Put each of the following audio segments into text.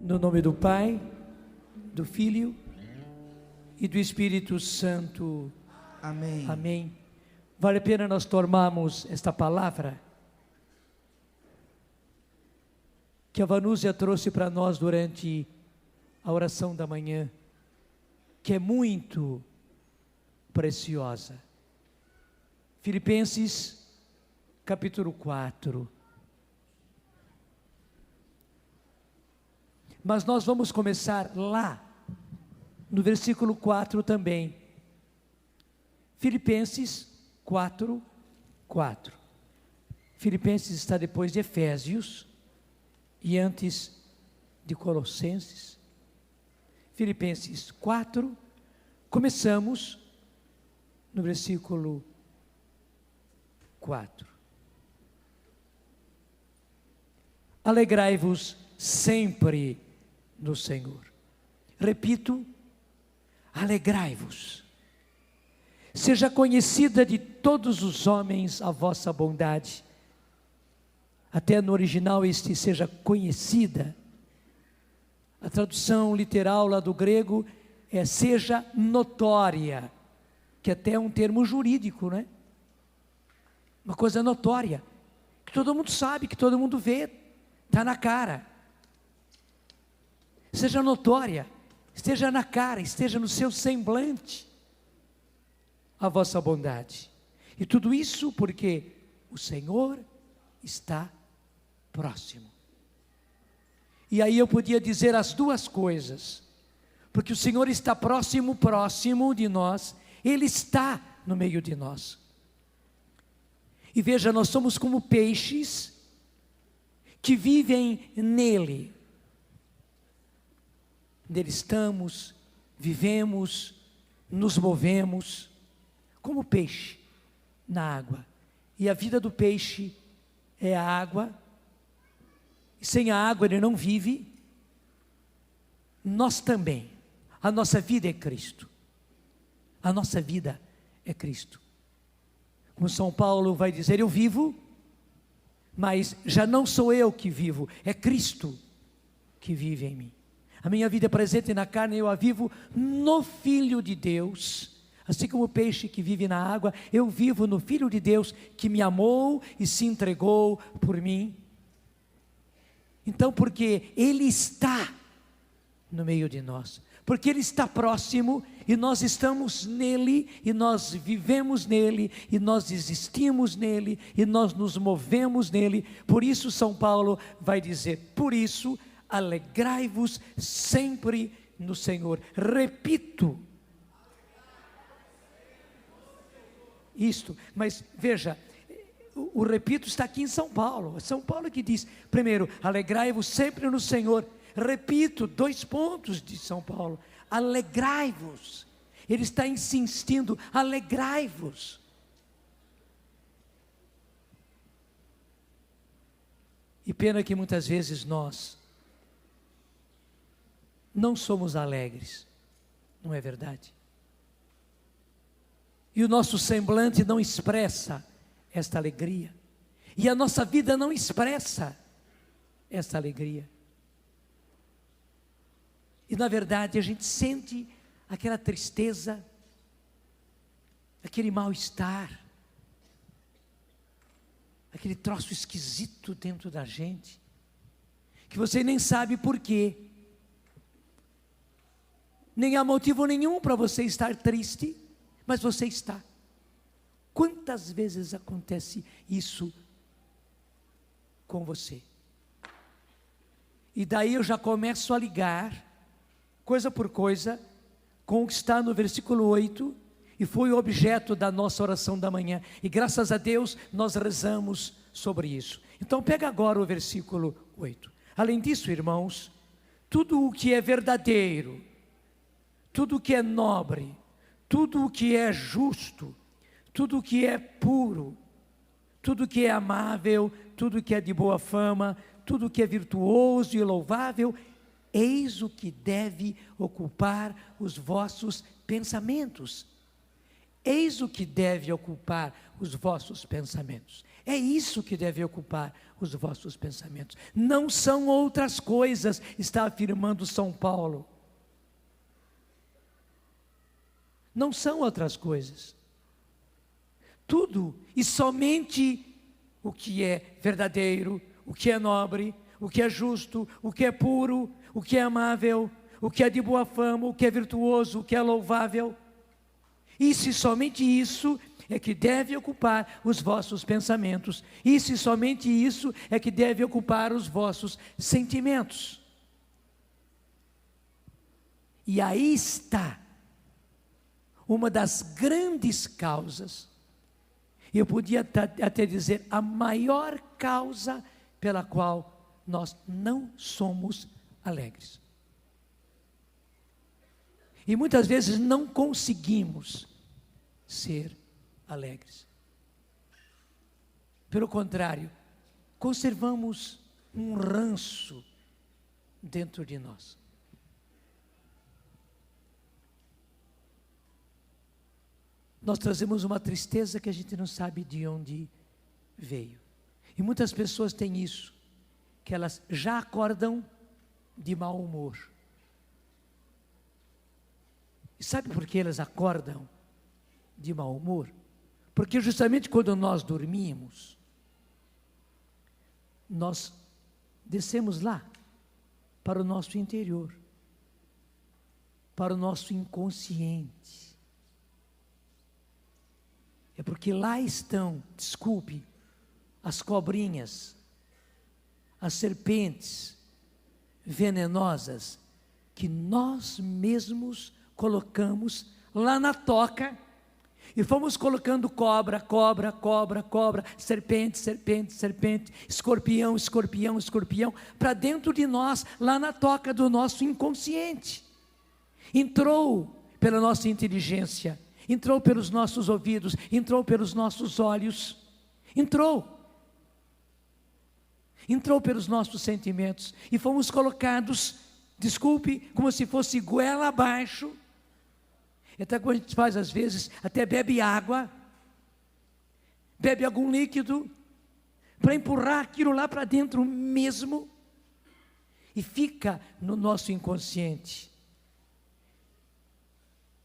No nome do Pai, do Filho e do Espírito Santo. Amém. Amém. Vale a pena nós tomarmos esta palavra que a Vanúzia trouxe para nós durante a oração da manhã, que é muito preciosa. Filipenses, capítulo 4. Mas nós vamos começar lá, no versículo 4 também. Filipenses 4, 4. Filipenses está depois de Efésios e antes de Colossenses. Filipenses 4, começamos no versículo 4. Alegrai-vos sempre no Senhor. Repito, alegrai-vos. Seja conhecida de todos os homens a vossa bondade. Até no original este seja conhecida. A tradução literal lá do grego é seja notória, que até é um termo jurídico, né? Uma coisa notória, que todo mundo sabe, que todo mundo vê, está na cara. Seja notória, esteja na cara, esteja no seu semblante a vossa bondade. E tudo isso porque o Senhor está próximo. E aí eu podia dizer as duas coisas, porque o Senhor está próximo de nós, Ele está no meio de nós. E veja, nós somos como peixes que vivem nele. Nele estamos, vivemos, nos movemos, como peixe na água. E a vida do peixe é a água, e sem a água ele não vive. Nós também, a nossa vida é Cristo, a nossa vida é Cristo. Como São Paulo vai dizer, eu vivo, mas já não sou eu que vivo, é Cristo que vive em mim. A minha vida presente na carne eu a vivo no Filho de Deus. Assim como o peixe que vive na água, eu vivo no Filho de Deus que me amou e se entregou por mim. Então, porque Ele está no meio de nós, porque Ele está próximo e nós estamos nele, e nós vivemos nele, e nós existimos nele, e nós nos movemos nele. Por isso São Paulo vai dizer, por isso alegrai-vos sempre no Senhor. Repito isto, mas veja, o repito está aqui em São Paulo. São Paulo que diz, primeiro, alegrai-vos sempre no Senhor. Repito, 2 pontos de São Paulo, alegrai-vos. Ele está insistindo, alegrai-vos. E pena que muitas vezes nós não somos alegres, não é verdade? E o nosso semblante não expressa esta alegria, e a nossa vida não expressa esta alegria. E na verdade a gente sente aquela tristeza, aquele mal-estar, aquele troço esquisito dentro da gente, que você nem sabe por quê. Nem há motivo nenhum para você estar triste, mas você está. Quantas vezes acontece isso com você? E daí eu já começo a ligar, coisa por coisa, com o que está no versículo 8, e foi o objeto da nossa oração da manhã, e graças a Deus nós rezamos sobre isso. Então pega agora o versículo 8. Além disso, irmãos, tudo o que é verdadeiro, tudo o que é nobre, tudo o que é justo, tudo o que é puro, tudo o que é amável, tudo o que é de boa fama, tudo o que é virtuoso e louvável, eis o que deve ocupar os vossos pensamentos. Eis o que deve ocupar os vossos pensamentos. É isso que deve ocupar os vossos pensamentos. Não são outras coisas, está afirmando São Paulo. Não são outras coisas. Tudo e somente o que é verdadeiro, o que é nobre, o que é justo, o que é puro, o que é amável, o que é de boa fama, o que é virtuoso, o que é louvável. E se somente isso é que deve ocupar os vossos pensamentos. E se somente isso é que deve ocupar os vossos sentimentos. E aí está uma das grandes causas, eu podia até dizer a maior causa pela qual nós não somos alegres. E muitas vezes não conseguimos ser alegres. Pelo contrário, conservamos um ranço dentro de nós. Nós trazemos uma tristeza que a gente não sabe de onde veio. E muitas pessoas têm isso, que elas já acordam de mau humor. E sabe por que elas acordam de mau humor? Porque justamente quando nós dormimos, nós descemos lá para o nosso interior, para o nosso inconsciente. É porque lá estão, desculpe, as cobrinhas, as serpentes venenosas que nós mesmos colocamos lá na toca e fomos colocando cobra, serpente, escorpião, para dentro de nós, lá na toca do nosso inconsciente. Entrou pela nossa inteligência, entrou pelos nossos ouvidos, entrou pelos nossos olhos, entrou pelos nossos sentimentos, e fomos colocados, desculpe, como se fosse goela abaixo. Até quando a gente faz às vezes, até bebe água, bebe algum líquido, para empurrar aquilo lá para dentro mesmo, e fica no nosso inconsciente.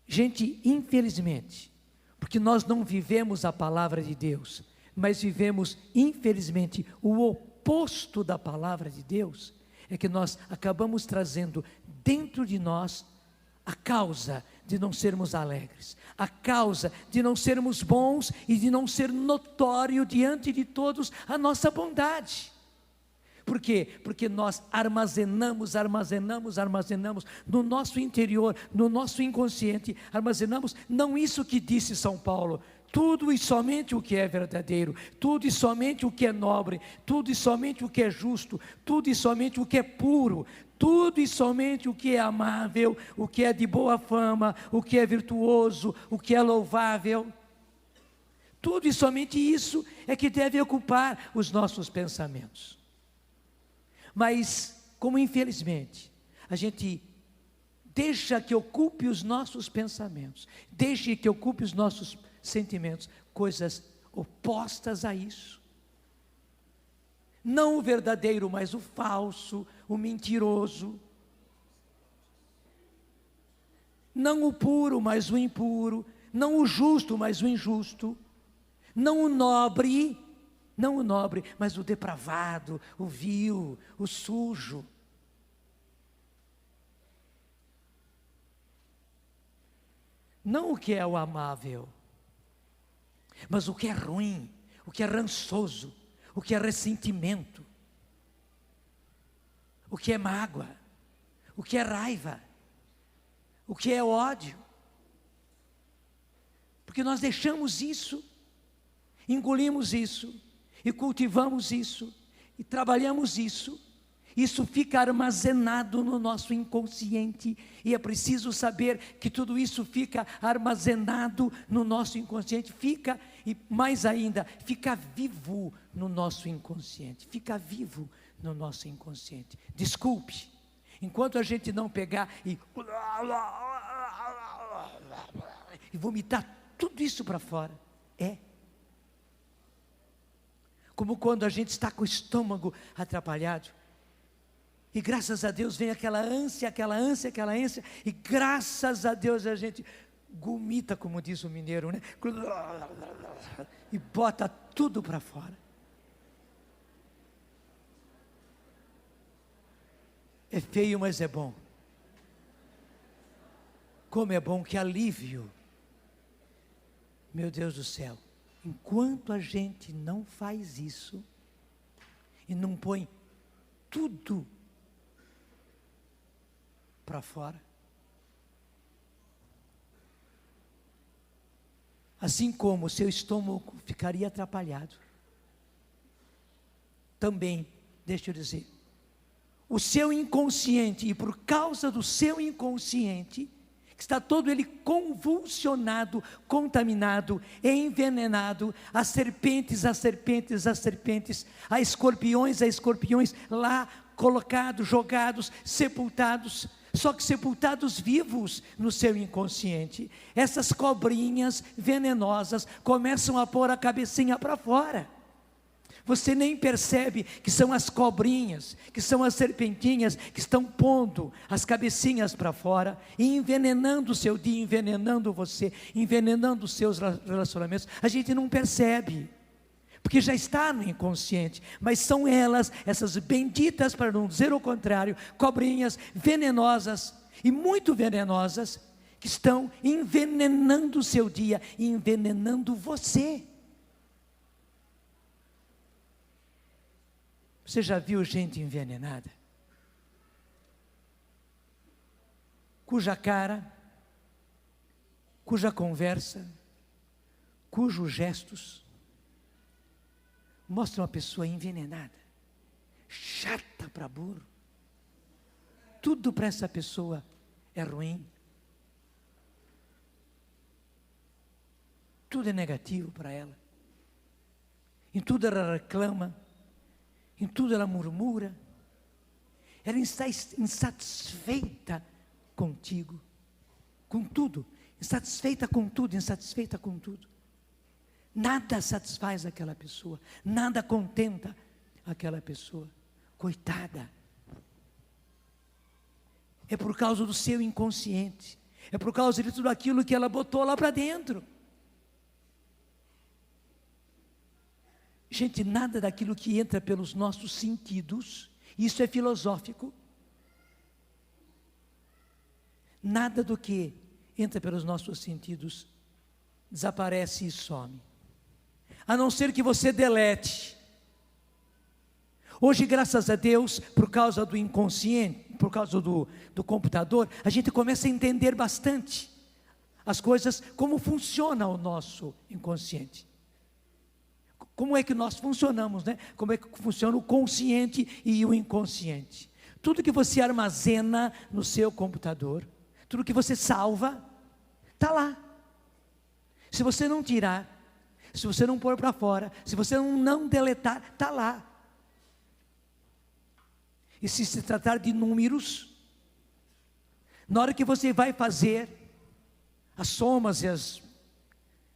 Gente, infelizmente, porque nós não vivemos a palavra de Deus, mas vivemos, infelizmente, o oposto da palavra de Deus, é que nós acabamos trazendo dentro de nós a causa de não sermos alegres, a causa de não sermos bons e de não ser notório diante de todos a nossa bondade. Por quê? Porque nós armazenamos no nosso interior, no nosso inconsciente, armazenamos não isso que disse São Paulo, tudo e somente o que é verdadeiro, tudo e somente o que é nobre, tudo e somente o que é justo, tudo e somente o que é puro, tudo e somente o que é amável, o que é de boa fama, o que é virtuoso, o que é louvável. Tudo e somente isso é que deve ocupar os nossos pensamentos. Mas, como infelizmente, a gente deixa que ocupe os nossos pensamentos, deixe que ocupe os nossos sentimentos, coisas opostas a isso. Não o verdadeiro, mas o falso, o mentiroso. Não o puro, mas o impuro. Não o justo, mas o injusto. Não o nobre, mas o depravado, o vil, o sujo. Não o que é o amável, mas o que é ruim, o que é rançoso, o que é ressentimento, o que é mágoa, o que é raiva, o que é ódio. Porque nós deixamos isso, engolimos isso, e cultivamos isso, e trabalhamos isso fica armazenado no nosso inconsciente, e é preciso saber que tudo isso fica armazenado no nosso inconsciente, e mais ainda, fica vivo no nosso inconsciente, Desculpe, enquanto a gente não pegar e vomitar tudo isso para fora, como quando a gente está com o estômago atrapalhado. E graças a Deus vem aquela ânsia, e graças a Deus a gente gomita, como diz o mineiro, né? E bota tudo para fora. É feio, mas é bom. Como é bom, que alívio. Meu Deus do céu, enquanto a gente não faz isso, e não põe tudo para fora, assim como o seu estômago ficaria atrapalhado, também, deixa eu dizer, o seu inconsciente, e por causa do seu inconsciente, que está todo ele convulsionado, contaminado, envenenado, há serpentes, há escorpiões lá colocados, jogados, sepultados, só que sepultados vivos no seu inconsciente. Essas cobrinhas venenosas começam a pôr a cabecinha para fora. Você nem percebe que são as cobrinhas, que são as serpentinhas que estão pondo as cabecinhas para fora e envenenando o seu dia, envenenando você, envenenando os seus relacionamentos. A gente não percebe, porque já está no inconsciente, mas são elas, essas benditas, para não dizer o contrário, cobrinhas venenosas e muito venenosas, que estão envenenando o seu dia e envenenando você. Você já viu gente envenenada? Cuja cara, cuja conversa, cujos gestos mostram uma pessoa envenenada, chata para burro. Tudo para essa pessoa é ruim. Tudo é negativo para ela. Em tudo ela reclama. Em tudo ela murmura. Ela está insatisfeita contigo, com tudo, insatisfeita com tudo. Nada satisfaz aquela pessoa, nada contenta aquela pessoa. Coitada. É por causa do seu inconsciente, é por causa de tudo aquilo que ela botou lá para dentro. Gente, nada daquilo que entra pelos nossos sentidos, isso é filosófico, nada do que entra pelos nossos sentidos desaparece e some, a não ser que você delete. Hoje, graças a Deus, por causa do inconsciente, por causa do computador, a gente começa a entender bastante as coisas, como funciona o nosso inconsciente. Como é que nós funcionamos, né? Como é que funciona o consciente e o inconsciente. Tudo que você armazena no seu computador, tudo que você salva, está lá. Se você não tirar, se você não pôr para fora, se você não deletar, está lá. E se tratar de números, na hora que você vai fazer as somas e as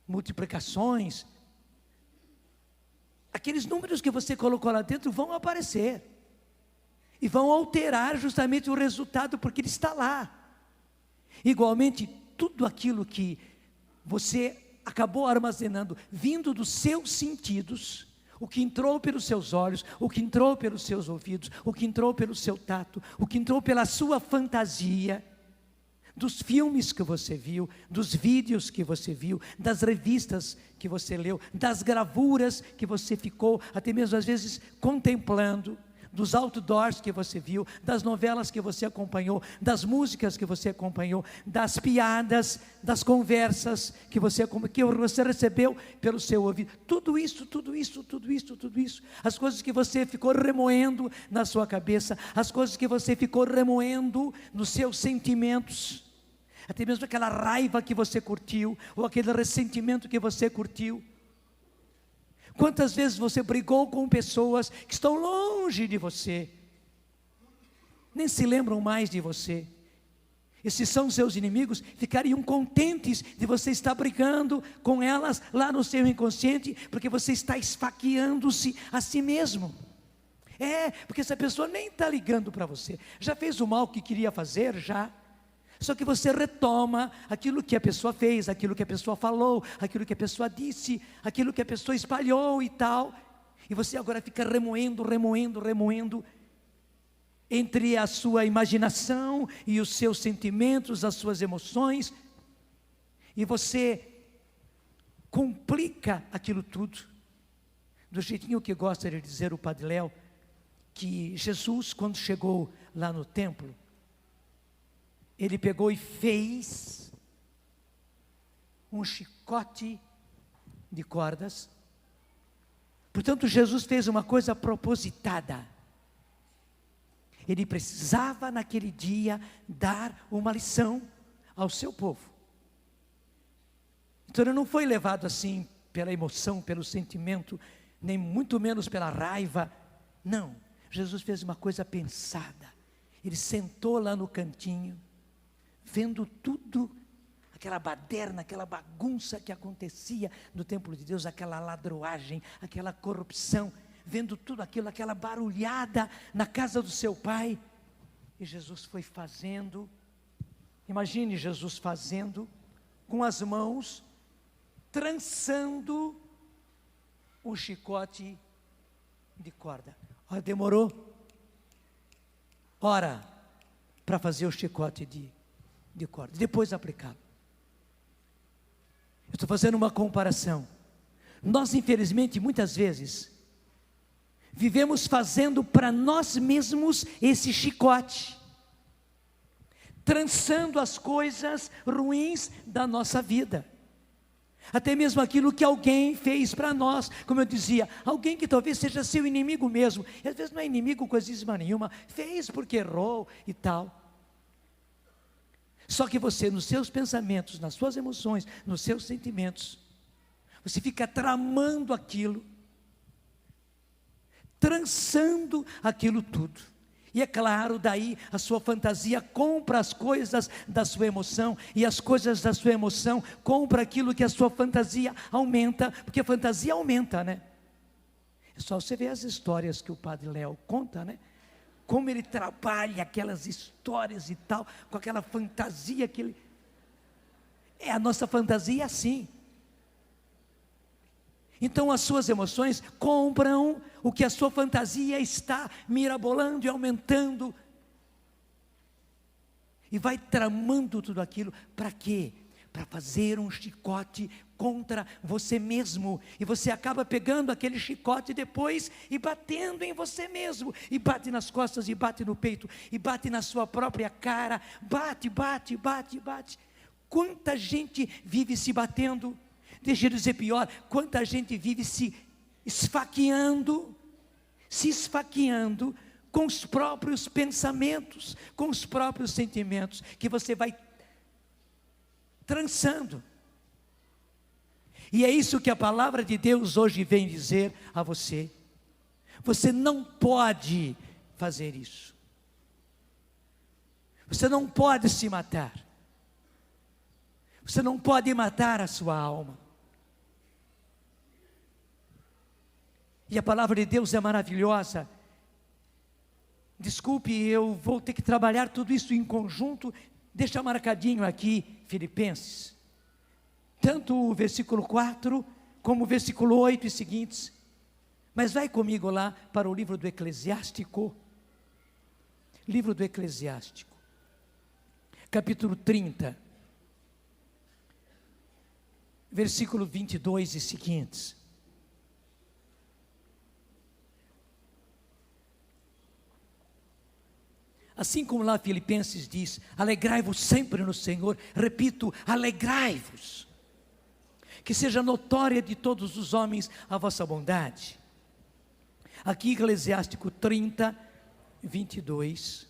multiplicações, aqueles números que você colocou lá dentro vão aparecer e vão alterar justamente o resultado, porque ele está lá. Igualmente, tudo aquilo que você acabou armazenando, vindo dos seus sentidos, o que entrou pelos seus olhos, o que entrou pelos seus ouvidos, o que entrou pelo seu tato, o que entrou pela sua fantasia, dos filmes que você viu, dos vídeos que você viu, das revistas que você leu, das gravuras que você ficou, até mesmo às vezes contemplando, dos outdoors que você viu, das novelas que você acompanhou, das músicas que você acompanhou, das piadas, das conversas que você recebeu pelo seu ouvido, tudo isso, as coisas que você ficou remoendo na sua cabeça, as coisas que você ficou remoendo nos seus sentimentos, até mesmo aquela raiva que você curtiu, ou aquele ressentimento que você curtiu. Quantas vezes você brigou com pessoas que estão longe de você, nem se lembram mais de você, esses são seus inimigos, ficariam contentes de você estar brigando com elas lá no seu inconsciente, porque você está esfaqueando-se a si mesmo. Porque essa pessoa nem está ligando para você, já fez o mal que queria fazer, já. Só que você retoma aquilo que a pessoa fez, aquilo que a pessoa falou, aquilo que a pessoa disse, aquilo que a pessoa espalhou e tal. E você agora fica remoendo entre a sua imaginação e os seus sentimentos, as suas emoções. E você complica aquilo tudo. Do jeitinho que gosta de dizer o Padre Léo, que Jesus, quando chegou lá no templo, ele pegou e fez um chicote de cordas. Portanto, Jesus fez uma coisa propositada. Ele precisava naquele dia dar uma lição ao seu povo. Então ele não foi levado assim pela emoção, pelo sentimento, nem muito menos pela raiva. Não, Jesus fez uma coisa pensada. Ele sentou lá no cantinho, vendo tudo, aquela baderna, aquela bagunça que acontecia no templo de Deus, aquela ladroagem, aquela corrupção, vendo tudo aquilo, aquela barulhada na casa do seu pai. E Jesus foi fazendo, imagine Jesus fazendo, com as mãos, trançando um chicote de corda. Demorou hora para fazer o chicote de corda, depois aplicá-lo. Eu estou fazendo uma comparação. Nós, infelizmente, muitas vezes vivemos fazendo para nós mesmos esse chicote, trançando as coisas ruins da nossa vida, até mesmo aquilo que alguém fez para nós, como eu dizia, alguém que talvez seja seu inimigo mesmo, e às vezes não é inimigo coisíssima nenhuma, fez porque errou e tal. Só que você, nos seus pensamentos, nas suas emoções, nos seus sentimentos, você fica tramando aquilo, trançando aquilo tudo. E é claro, daí a sua fantasia compra as coisas da sua emoção, e as coisas da sua emoção compra aquilo que a sua fantasia aumenta, porque a fantasia aumenta, né? É só você ver as histórias que o Padre Léo conta, né? Como ele trabalha aquelas histórias e tal, com aquela fantasia que ele... a nossa fantasia é assim. Então as suas emoções compram o que a sua fantasia está mirabolando e aumentando. E vai tramando tudo aquilo, para quê? Para fazer um chicote contra você mesmo. E você acaba pegando aquele chicote depois e batendo em você mesmo. E bate nas costas, e bate no peito, e bate na sua própria cara. Bate. Quanta gente vive se batendo. Deixa eu dizer pior, quanta gente vive se esfaqueando com os próprios pensamentos, com os próprios sentimentos, que você vai trançando. E é isso que a palavra de Deus hoje vem dizer a você. Você não pode fazer isso. Você não pode se matar. Você não pode matar a sua alma. E a palavra de Deus é maravilhosa. Desculpe, eu vou ter que trabalhar tudo isso em conjunto. Deixa marcadinho aqui, Filipenses. Tanto o versículo 4, como o versículo 8 e seguintes. Mas vai comigo lá para o livro do Eclesiástico. Livro do Eclesiástico. Capítulo 30. Versículo 22 e seguintes. Assim como lá Filipenses diz, alegrai-vos sempre no Senhor. Repito, alegrai-vos. Que seja notória de todos os homens a vossa bondade. Aqui Eclesiástico 30, 22.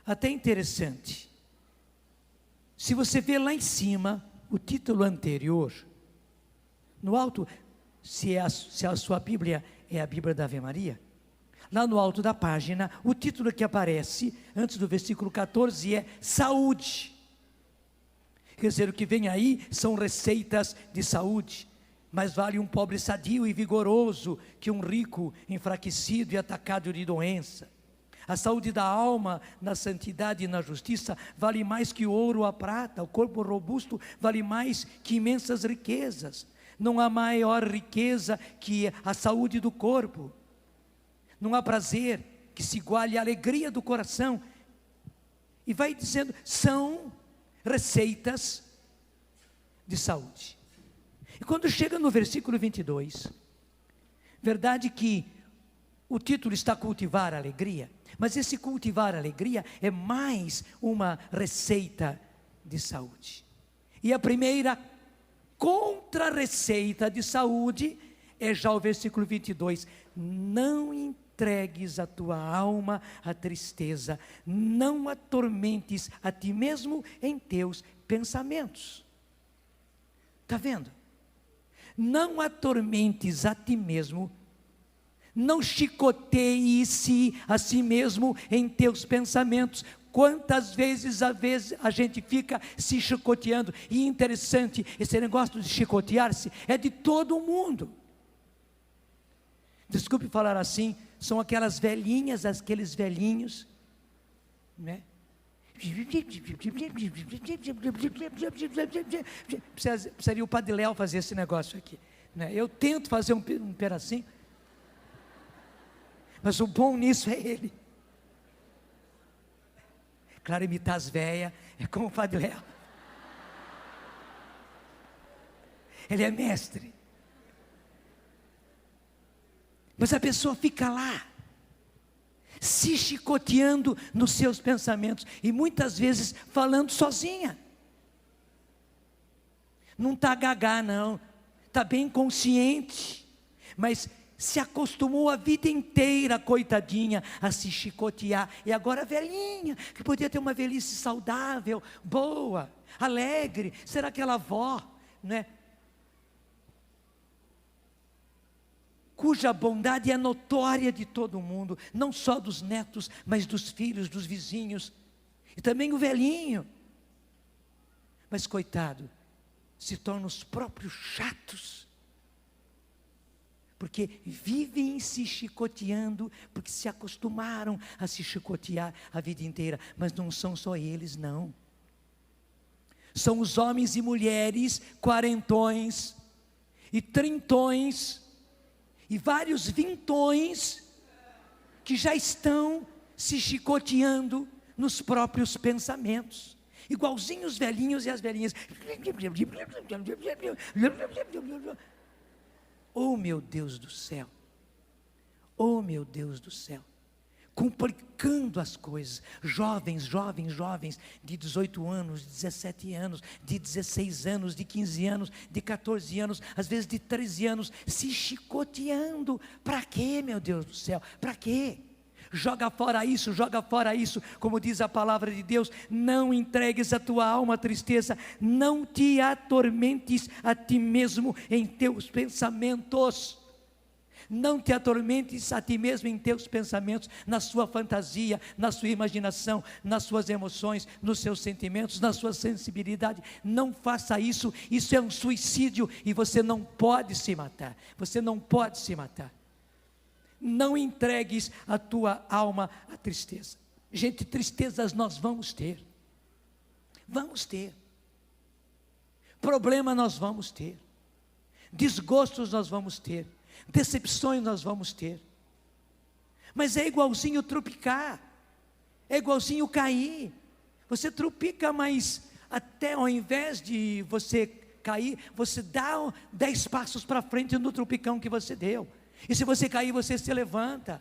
Até interessante. Se você vê lá em cima, o título anterior, no alto, se a sua Bíblia é a Bíblia da Ave Maria, lá no alto da página, o título que aparece antes do versículo 14 é saúde. Quer dizer, o que vem aí são receitas de saúde. Mais vale um pobre sadio e vigoroso que um rico enfraquecido e atacado de doença. A saúde da alma na santidade e na justiça vale mais que o ouro ou a prata. O corpo robusto vale mais que imensas riquezas. Não há maior riqueza que a saúde do corpo. Não há prazer que se iguale à alegria do coração. E vai dizendo, são receitas de saúde. E quando chega no versículo 22, verdade que o título está cultivar a alegria, mas esse cultivar a alegria é mais uma receita de saúde. E a primeira contra-receita de saúde é já o versículo 22, não entregues a tua alma à tristeza, não atormentes a ti mesmo em teus pensamentos. Está vendo? Não atormentes a ti mesmo, não chicoteie-se a si mesmo em teus pensamentos. Quantas vezes a gente fica se chicoteando, e interessante, esse negócio de chicotear-se é de todo o mundo. Desculpe falar assim, são aquelas velhinhas, aqueles velhinhos, né? Precisaria o Padre Léo fazer esse negócio aqui, né? Eu tento fazer um pedacinho, mas o bom nisso é ele. Claro, imitar as velhas é como o Padre Léo. Ele é mestre. Mas a pessoa fica lá, se chicoteando nos seus pensamentos, e muitas vezes falando sozinha. Não está gagá não, está bem consciente, mas se acostumou a vida inteira, coitadinha, a se chicotear, e agora velhinha, que podia ter uma velhice saudável, boa, alegre, será aquela avó, né? Cuja bondade é notória de todo mundo, não só dos netos, mas dos filhos, dos vizinhos, e também o velhinho, mas coitado, se tornam os próprios chatos, porque vivem se chicoteando, porque se acostumaram a se chicotear a vida inteira, mas não são só eles não, são os homens e mulheres, quarentões, e trintões, e vários vintões, que já estão se chicoteando nos próprios pensamentos, igualzinho os velhinhos e as velhinhas. Oh meu Deus do céu, oh meu Deus do céu, complicando as coisas, jovens de 18 anos, de 17 anos, de 16 anos, de 15 anos, de 14 anos, às vezes de 13 anos, se chicoteando. Para quê, meu Deus do céu, para quê? Joga fora isso, como diz a palavra de Deus, não entregues a tua alma à tristeza, não te atormentes a ti mesmo em teus pensamentos. Não te atormentes a ti mesmo em teus pensamentos, na sua fantasia, na sua imaginação, nas suas emoções, nos seus sentimentos, na sua sensibilidade. Não faça isso, isso é um suicídio e você não pode se matar. Você não pode se matar. Não entregues a tua alma à tristeza. Gente, tristezas nós vamos ter. Vamos ter. Problema nós vamos ter. Desgostos nós vamos ter. Decepções nós vamos ter, mas é igualzinho tropicar, é igualzinho cair. Você tropica, mas até ao invés de você cair, você dá 10 passos para frente no tropicão que você deu. E se você cair, você se levanta,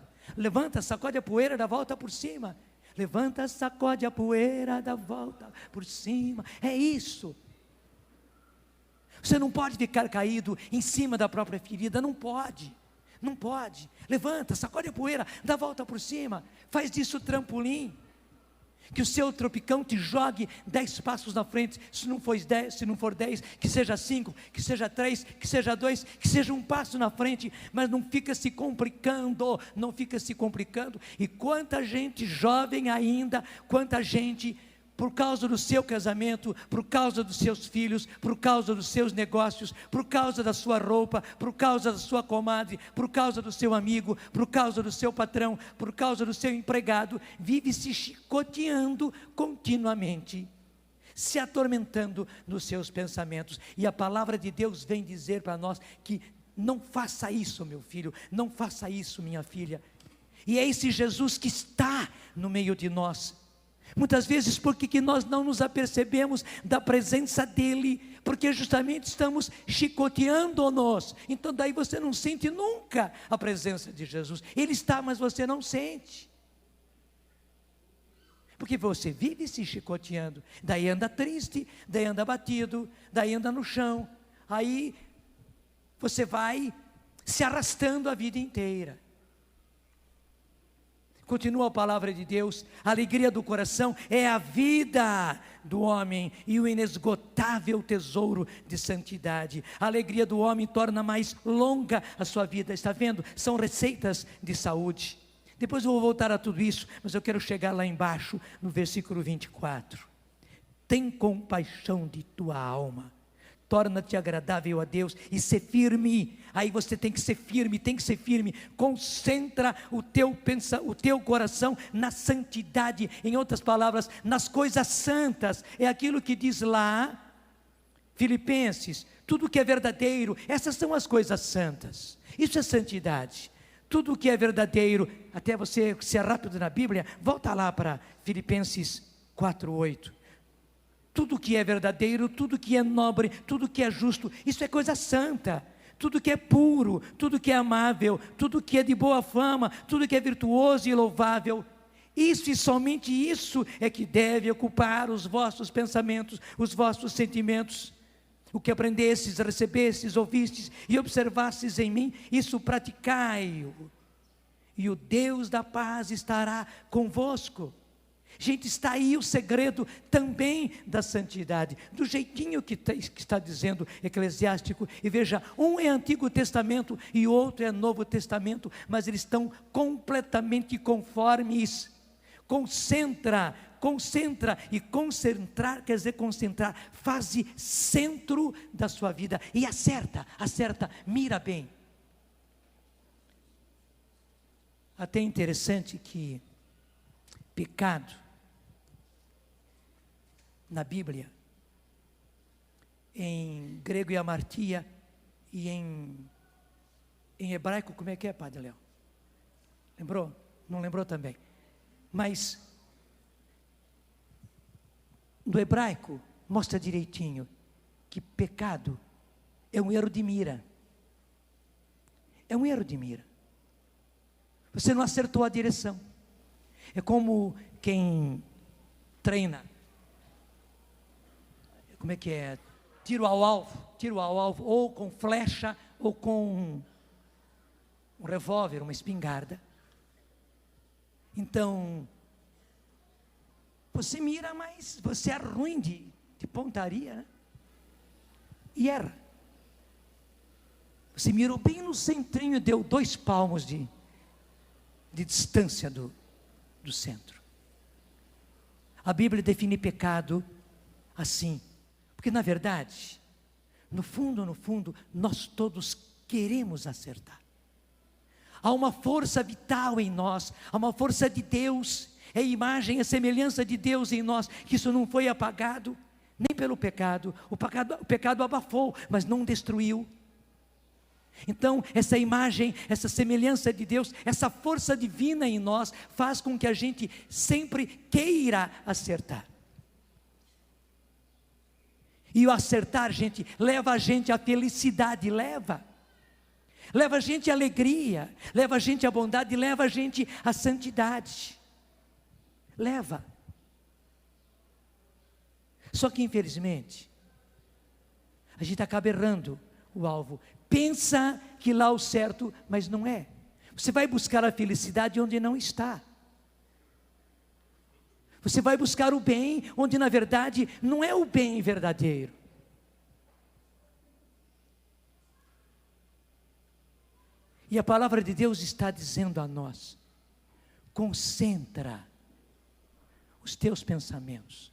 sacode a poeira, dá volta por cima. Levanta, sacode a poeira, dá volta por cima. É isso. Você não pode ficar caído em cima da própria ferida, não pode. Levanta, sacode a poeira, dá a volta por cima, faz disso trampolim. Que o seu tropicão te jogue 10 passos na frente. Se não for 10, que seja 5, que seja 3, que seja 2, que seja um passo na frente. Mas não fica se complicando, não fica se complicando. E quanta gente jovem ainda, quanta gente, por causa do seu casamento, por causa dos seus filhos, por causa dos seus negócios, por causa da sua roupa, por causa da sua comadre, por causa do seu amigo, por causa do seu patrão, por causa do seu empregado, vive se chicoteando continuamente, se atormentando nos seus pensamentos. E a palavra de Deus vem dizer para nós que não faça isso, meu filho, não faça isso, minha filha. E é esse Jesus que está no meio de nós. Muitas vezes porque nós não nos apercebemos da presença dEle, porque justamente estamos chicoteando-nos. Então daí você não sente nunca a presença de Jesus. Ele está, mas você não sente, porque você vive se chicoteando. Daí anda triste, daí anda abatido, daí anda no chão. Aí você vai se arrastando a vida inteira. Continua a palavra de Deus: a alegria do coração é a vida do homem e o inesgotável tesouro de santidade. A alegria do homem torna mais longa a sua vida. Está vendo? São receitas de saúde. Depois eu vou voltar a tudo isso, mas eu quero chegar lá embaixo no versículo 24. Tem compaixão de tua alma, torna-te agradável a Deus e ser firme. Aí você tem que ser firme, concentra o teu coração na santidade, em outras palavras, nas coisas santas. É aquilo que diz lá, Filipenses, tudo que é verdadeiro, essas são as coisas santas, isso é santidade. Tudo que é verdadeiro, até você ser rápido na Bíblia, volta lá para Filipenses 4:8. Tudo que é verdadeiro, tudo que é nobre, tudo que é justo, isso é coisa santa. Tudo que é puro, tudo que é amável, tudo que é de boa fama, tudo que é virtuoso e louvável, isso e somente isso é que deve ocupar os vossos pensamentos, os vossos sentimentos. O que aprendestes, recebestes, ouvistes e observastes em mim, isso praticai-o, e o Deus da paz estará convosco. Gente, está aí o segredo também da santidade, do jeitinho que está dizendo Eclesiástico. E veja, um é Antigo Testamento e o outro é Novo Testamento, mas eles estão completamente conformes. Concentra, e concentrar quer dizer concentrar, faze centro da sua vida, e acerta, mira bem. Até interessante que pecado na Bíblia, em grego é amartia, e em hebraico, como é que é, Padre Léo? Lembrou? Não lembrou também. Mas no hebraico mostra direitinho que pecado é um erro de mira. É um erro de mira. Você não acertou a direção. É como quem treina, como é que é? Tiro ao alvo, ou com flecha, ou com um revólver, uma espingarda. Então, você mira, mas você é ruim de pontaria, né? E erra. Você mirou bem no centrinho e deu 2 palmos de distância do centro. A Bíblia define pecado assim, porque na verdade, no fundo, nós todos queremos acertar. Há uma força vital em nós, há uma força de Deus, é a imagem, a semelhança de Deus em nós, que isso não foi apagado, nem pelo pecado. O pecado abafou, mas não destruiu. Então, essa imagem, essa semelhança de Deus, essa força divina em nós, faz com que a gente sempre queira acertar. E o acertar, gente, leva a gente à felicidade, leva a gente à alegria, leva a gente à bondade, leva a gente à santidade. Leva. Só que infelizmente, a gente acaba errando o alvo. Pensa que lá o certo, mas não é. Você vai buscar a felicidade onde não está. Você vai buscar o bem, onde na verdade não é o bem verdadeiro. E a palavra de Deus está dizendo a nós: concentra os teus pensamentos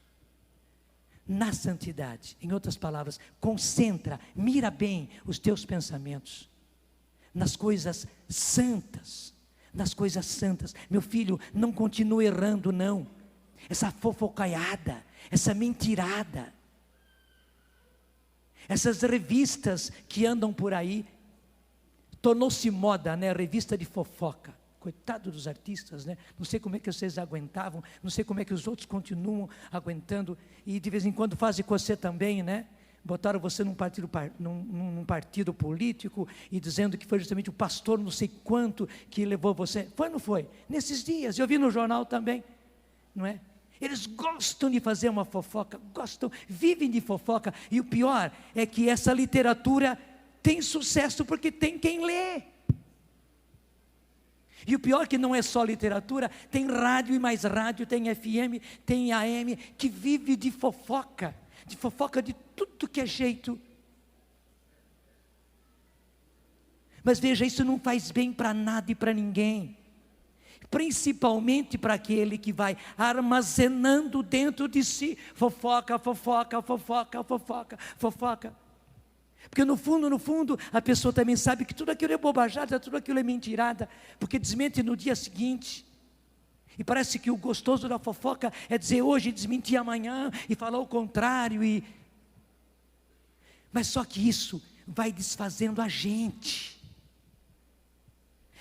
na santidade. Em outras palavras, concentra, mira bem os teus pensamentos nas coisas santas. Nas coisas santas. Meu filho, não continue errando não. Essa fofocaiada, essa mentirada, essas revistas que andam por aí, tornou-se moda, né? Revista de fofoca. Coitado dos artistas, né? Não sei como é que vocês aguentavam, não sei como é que os outros continuam aguentando, e de vez em quando fazem com você também, né? Botaram você num partido político, e dizendo que foi justamente o pastor não sei quanto que levou você. Foi ou não foi? Nesses dias, eu vi no jornal também, não é? Eles gostam de fazer uma fofoca, vivem de fofoca, e o pior é que essa literatura tem sucesso porque tem quem lê. E o pior é que não é só literatura, tem rádio e mais rádio, tem FM, tem AM, que vive de fofoca de tudo que é jeito. Mas veja, isso não faz bem para nada e para ninguém, principalmente para aquele que vai armazenando dentro de si fofoca. Porque no fundo, a pessoa também sabe que tudo aquilo é bobajada, tudo aquilo é mentirada, porque desmente no dia seguinte. E parece que o gostoso da fofoca é dizer hoje e desmentir amanhã, e falar o contrário. Mas só que isso vai desfazendo a gente,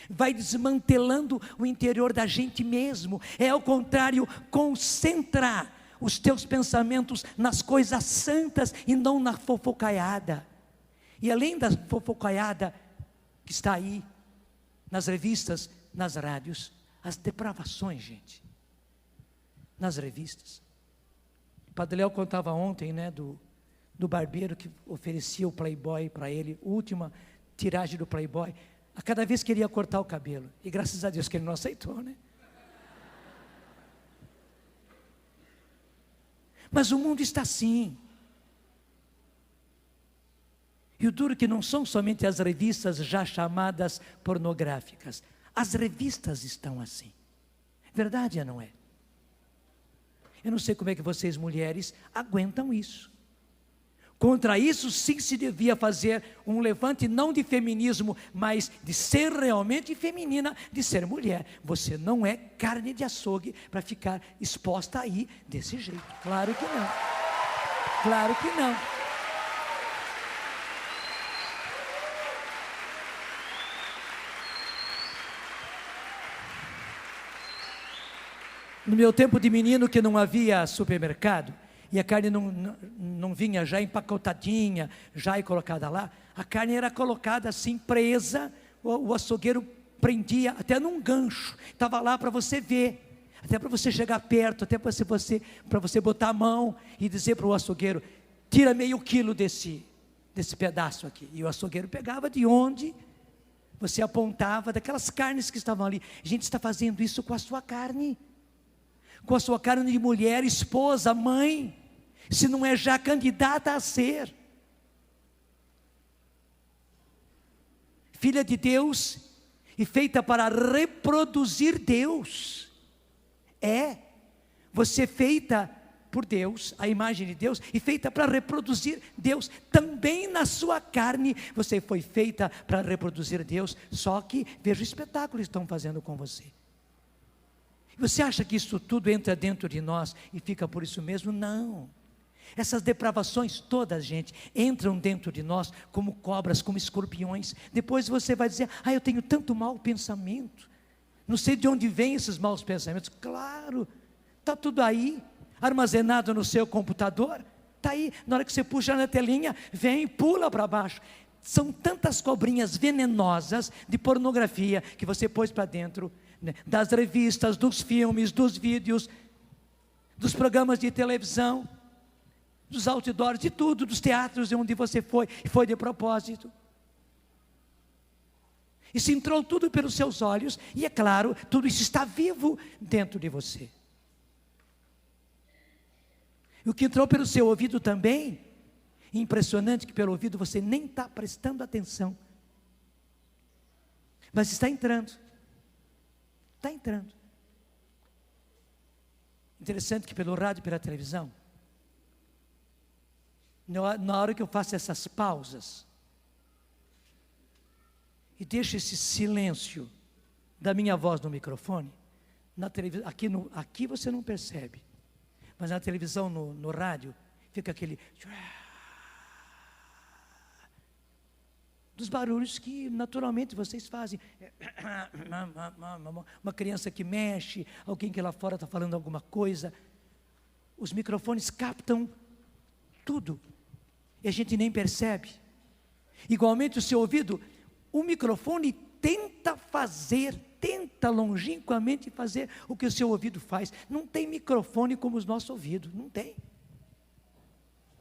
vai desmantelando o interior da gente mesmo. É ao contrário, concentrar os teus pensamentos nas coisas santas e não na fofocaiada. E além da fofocaiada que está aí, nas revistas, nas rádios, as depravações, gente, nas revistas. O Padre Léo contava ontem, né, do barbeiro que oferecia o Playboy para ele, última tiragem do Playboy, a cada vez que ele ia cortar o cabelo, e graças a Deus que ele não aceitou, né? Mas o mundo está assim. E o duro é que não são somente as revistas já chamadas pornográficas. As revistas estão assim. Verdade ou não é? Eu não sei como é que vocês mulheres aguentam isso. Contra isso sim se devia fazer um levante, não de feminismo, mas de ser realmente feminina, de ser mulher. Você não é carne de açougue para ficar exposta aí desse jeito. Claro que não. Claro que não. No meu tempo de menino, que não havia supermercado, e a carne não vinha já empacotadinha, já colocada lá, a carne era colocada assim, presa, o açougueiro prendia até num gancho, estava lá para você ver, até para você chegar perto, até para você botar a mão e dizer para o açougueiro: tira meio quilo desse pedaço aqui. E o açougueiro pegava de onde você apontava, daquelas carnes que estavam ali. A gente está fazendo isso com a sua carne, com a sua carne de mulher, esposa, mãe, se não é já candidata a ser filha de Deus e feita para reproduzir Deus. Você é feita por Deus, a imagem de Deus, e feita para reproduzir Deus. Também na sua carne você foi feita para reproduzir Deus. Só que veja o espetáculo que estão fazendo com você. Você acha que isso tudo entra dentro de nós e fica por isso mesmo? Não. Essas depravações todas, gente, entram dentro de nós como cobras, como escorpiões. Depois você vai dizer: eu tenho tanto mau pensamento, não sei de onde vêm esses maus pensamentos. Claro, está tudo aí, armazenado no seu computador, está aí, na hora que você puxa na telinha, vem e pula para baixo. São tantas cobrinhas venenosas de pornografia que você pôs para dentro, das revistas, dos filmes, dos vídeos, dos programas de televisão, dos outdoors, de tudo, dos teatros onde você foi, e foi de propósito. Isso entrou tudo pelos seus olhos, e é claro, tudo isso está vivo dentro de você. E o que entrou pelo seu ouvido também, impressionante que pelo ouvido você nem está prestando atenção, mas está entrando. Está entrando. Interessante que pelo rádio e pela televisão, na hora que eu faço essas pausas, e deixo esse silêncio da minha voz no microfone, na televisão, aqui você não percebe, mas na televisão, no rádio, fica aquele dos barulhos que naturalmente vocês fazem. Uma criança que mexe, alguém que lá fora está falando alguma coisa. Os microfones captam tudo e a gente nem percebe. Igualmente o seu ouvido, o microfone tenta longínquamente fazer o que o seu ouvido faz. Não tem microfone como os nossos ouvidos, não tem.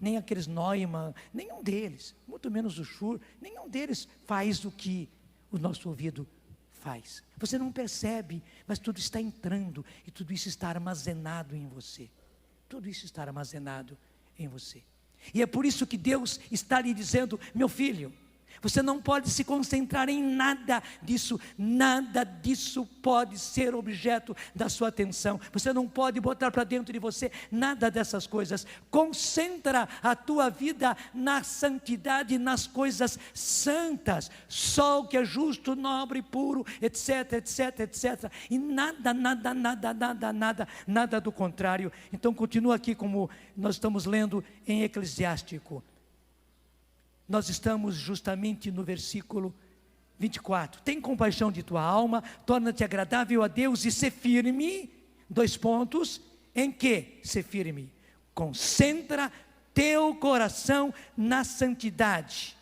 Nem aqueles Neumann, nenhum deles, muito menos o Shure, nenhum deles faz o que o nosso ouvido faz. Você não percebe, mas tudo está entrando e tudo isso está armazenado em você. Tudo isso está armazenado em você. E é por isso que Deus está lhe dizendo: meu filho, você não pode se concentrar em nada disso pode ser objeto da sua atenção. Você não pode botar para dentro de você nada dessas coisas. Concentra a tua vida na santidade, nas coisas santas, só o que é justo, nobre, puro, etc, etc, etc. E nada do contrário. Então continua aqui como nós estamos lendo em Eclesiástico. Nós estamos justamente no versículo 24. Tem compaixão de tua alma, torna-te agradável a Deus e ser firme. 2 pontos. Em que ser firme? Concentra teu coração na santidade,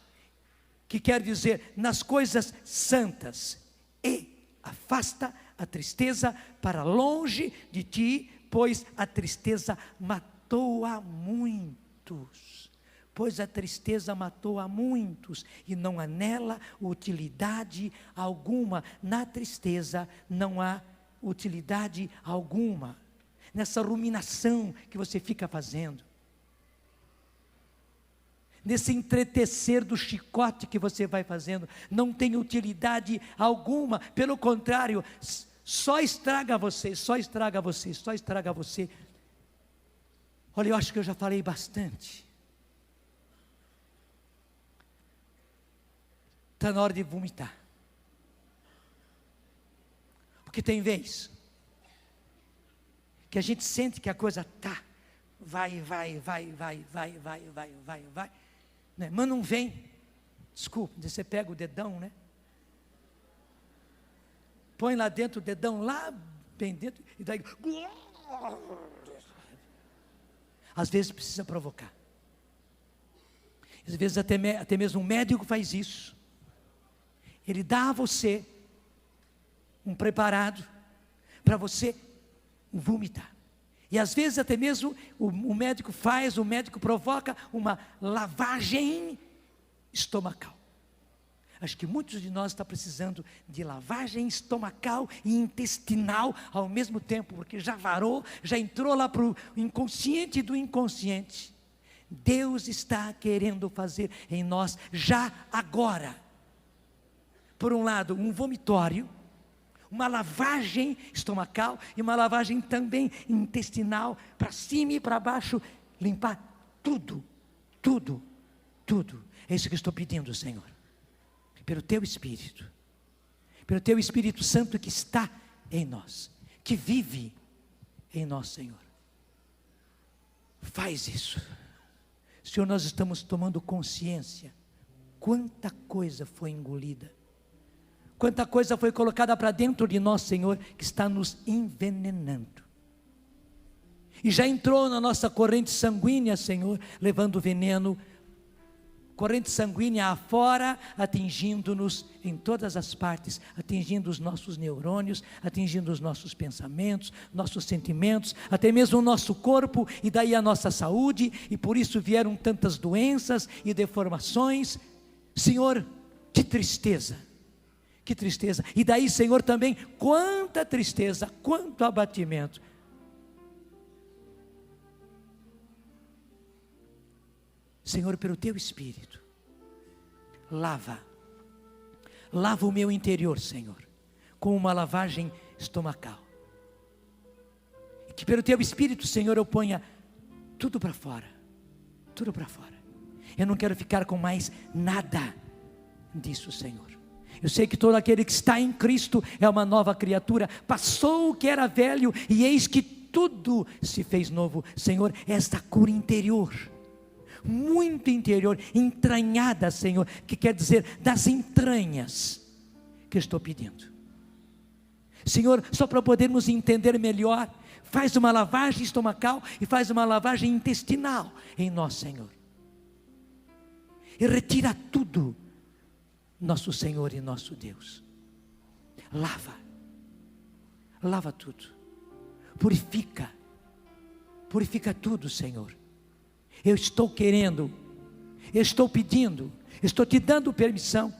que quer dizer nas coisas santas, e afasta a tristeza para longe de ti, pois a tristeza matou a muitos. Pois a tristeza matou a muitos, e não há nela utilidade alguma. Na tristeza não há utilidade alguma. Nessa ruminação que você fica fazendo, nesse entretecer do chicote que você vai fazendo, não tem utilidade alguma. Pelo contrário, só estraga você, só estraga você, só estraga você. Olha, eu acho que eu já falei bastante. Está na hora de vomitar. Porque tem vez que a gente sente que a coisa vai, né? Mas não vem. Desculpa, você pega o dedão, né? Põe lá dentro o dedão, lá bem dentro, e daí às vezes precisa provocar. Às vezes até mesmo um médico faz isso. Ele dá a você um preparado para você vomitar. E às vezes até mesmo o médico provoca uma lavagem estomacal. Acho que muitos de nós estão precisando de lavagem estomacal e intestinal ao mesmo tempo, porque já varou, já entrou lá para o inconsciente do inconsciente. Deus está querendo fazer em nós já agora. Por um lado, um vomitório, uma lavagem estomacal e uma lavagem também intestinal, para cima e para baixo, limpar tudo. É isso que eu estou pedindo, Senhor, pelo Teu Espírito Santo que está em nós, que vive em nós, Senhor. Faz isso. Senhor, nós estamos tomando consciência, quanta coisa foi engolida, quanta coisa foi colocada para dentro de nós, Senhor, que está nos envenenando. E já entrou na nossa corrente sanguínea, Senhor, levando veneno, corrente sanguínea afora, atingindo-nos em todas as partes, atingindo os nossos neurônios, atingindo os nossos pensamentos, nossos sentimentos, até mesmo o nosso corpo, e daí a nossa saúde, e por isso vieram tantas doenças e deformações. Senhor, que tristeza, e daí, Senhor, também, quanta tristeza, quanto abatimento. Senhor, pelo Teu Espírito, lava o meu interior, Senhor, com uma lavagem estomacal. E que pelo Teu Espírito, Senhor, eu ponha tudo para fora, tudo para fora. Eu não quero ficar com mais nada disso, Senhor. Eu sei que todo aquele que está em Cristo é uma nova criatura, passou o que era velho e eis que tudo se fez novo. Senhor, esta cura interior, muito interior, entranhada, Senhor, que quer dizer das entranhas, que eu estou pedindo. Senhor, só para podermos entender melhor, faz uma lavagem estomacal e faz uma lavagem intestinal em nós, Senhor. E retira tudo, nosso Senhor e nosso Deus. Lava tudo, purifica tudo, Senhor. Eu estou querendo, eu estou pedindo, estou te dando permissão.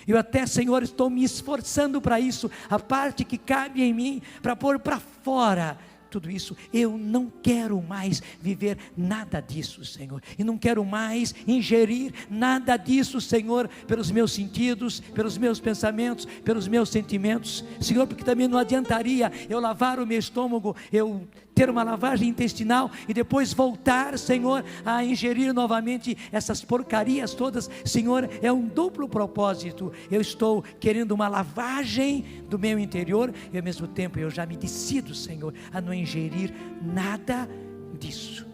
Eu até, Senhor, estou me esforçando para isso, a parte que cabe em mim, para pôr para fora tudo isso. Eu não quero mais viver nada disso, Senhor, e não quero mais ingerir nada disso, Senhor, pelos meus sentidos, pelos meus pensamentos, pelos meus sentimentos, Senhor, porque também não adiantaria eu lavar o meu estômago, eu ter uma lavagem intestinal e depois voltar, Senhor, a ingerir novamente essas porcarias todas. Senhor, é um duplo propósito. Eu estou querendo uma lavagem do meu interior e ao mesmo tempo eu já me decido, Senhor, a não ingerir nada disso,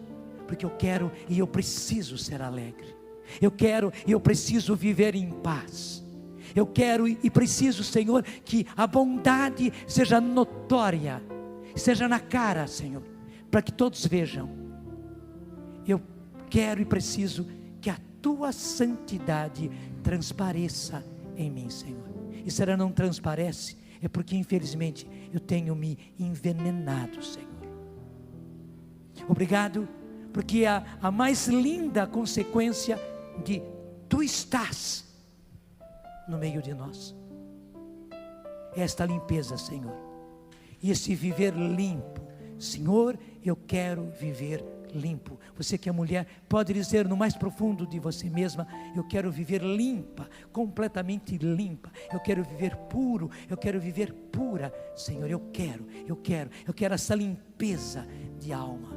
porque eu quero e eu preciso ser alegre. Eu quero e eu preciso viver em paz. Eu quero e preciso, Senhor, que a bondade seja notória, seja na cara, Senhor, para que todos vejam. Eu quero e preciso que a Tua santidade transpareça em mim, Senhor. E se ela não transparece, é porque infelizmente eu tenho me envenenado, Senhor. Obrigado, porque a mais linda consequência de Tu estás no meio de nós é esta limpeza, Senhor. E esse viver limpo. Senhor, eu quero viver limpo. Você que é mulher, pode dizer no mais profundo de você mesma: eu quero viver limpa, completamente limpa. Eu quero viver puro, eu quero viver pura. Senhor, eu quero essa limpeza de alma,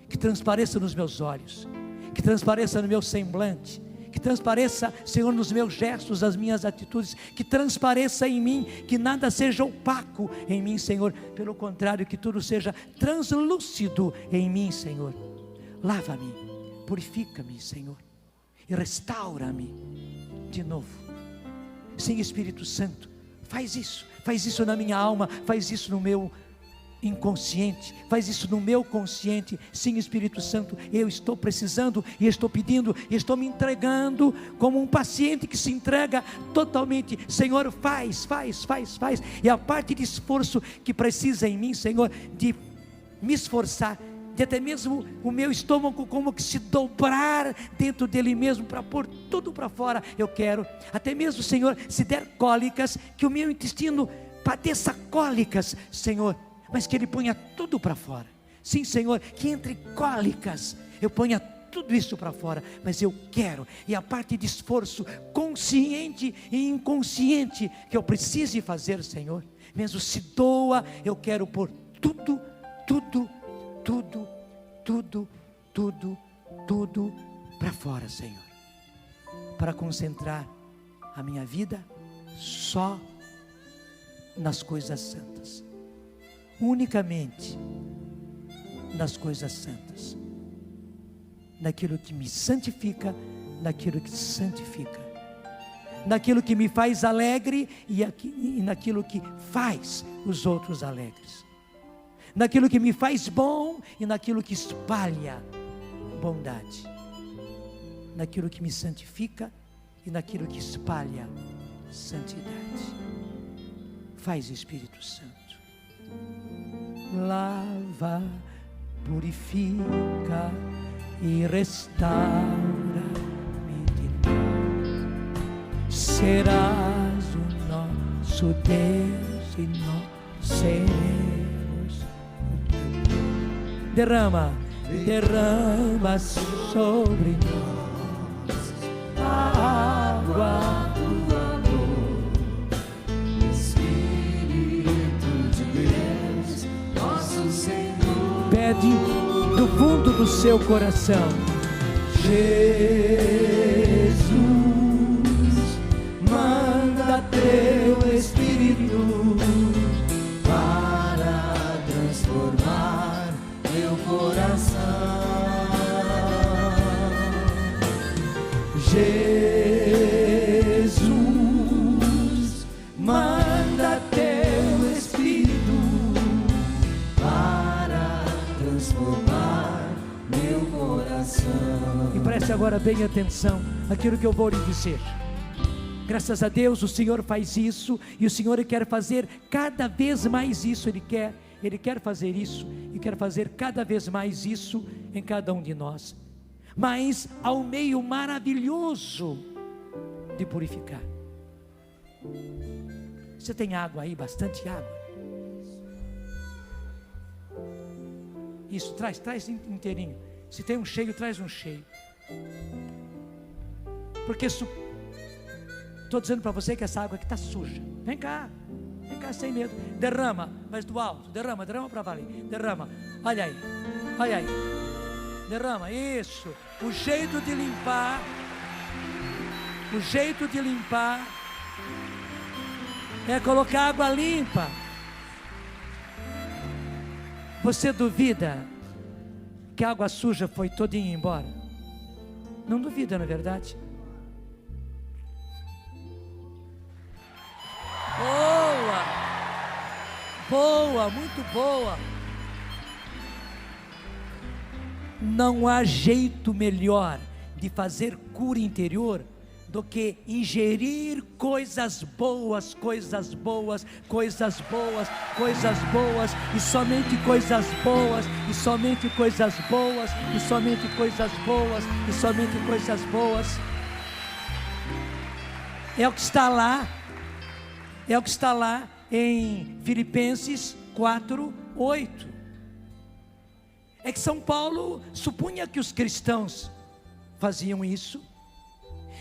que transpareça nos meus olhos, que transpareça no meu semblante, que transpareça, Senhor, nos meus gestos, as minhas atitudes, que transpareça em mim, que nada seja opaco em mim, Senhor, pelo contrário, que tudo seja translúcido em mim, Senhor. Lava-me, purifica-me, Senhor, e restaura-me de novo. Sim, Espírito Santo, faz isso na minha alma, faz isso no meu inconsciente, faz isso no meu consciente. Sim, Espírito Santo, eu estou precisando e estou pedindo e estou me entregando como um paciente que se entrega totalmente. Senhor, faz, e a parte de esforço que precisa em mim, Senhor, de me esforçar, de até mesmo o meu estômago como que se dobrar dentro dele mesmo para pôr tudo para fora. Eu quero, até mesmo, Senhor, se der cólicas, que o meu intestino padeça cólicas, Senhor, mas que Ele ponha tudo para fora. Sim, Senhor, que entre cólicas eu ponha tudo isso para fora, mas eu quero, e a parte de esforço consciente e inconsciente que eu precise fazer, Senhor, mesmo se doa, eu quero pôr tudo para fora, Senhor, para concentrar a minha vida só nas coisas santas, unicamente nas coisas santas, naquilo que me santifica, naquilo que santifica, naquilo que me faz alegre e naquilo que faz os outros alegres, naquilo que me faz bom e naquilo que espalha bondade, naquilo que me santifica e naquilo que espalha santidade. Faz, Espírito Santo. Lava, purifica e restaura-me de novo. Serás o nosso Deus e nós seremos o teu. Derrama sobre nós Pede do fundo do seu coração. Jesus, manda teu Espírito para transformar meu coração. Jesus, manda teu Espírito para transformar meu coração. E preste agora bem atenção àquilo que eu vou lhe dizer. Graças a Deus o Senhor faz isso, e o Senhor quer fazer cada vez mais isso. Ele quer fazer isso, e quer fazer cada vez mais isso em cada um de nós. Mas há um meio maravilhoso de purificar. Você tem água aí, bastante água? Isso, traz inteirinho. Se tem um cheio, traz um cheio. Porque estou dizendo para você que essa água aqui está suja. Vem cá sem medo. Derrama, mas do alto. Derrama para valer. Derrama. Olha aí. Derrama, isso. O jeito de limpar é colocar água limpa. Você duvida que a água suja foi todinha embora? Não duvida, não é verdade? Boa, muito boa. Não há jeito melhor de fazer cura interior do que ingerir coisas boas, e somente coisas boas, e somente coisas boas, e somente coisas boas, e somente coisas boas. É o que está lá em Filipenses 4:8. É que São Paulo supunha que os cristãos faziam isso,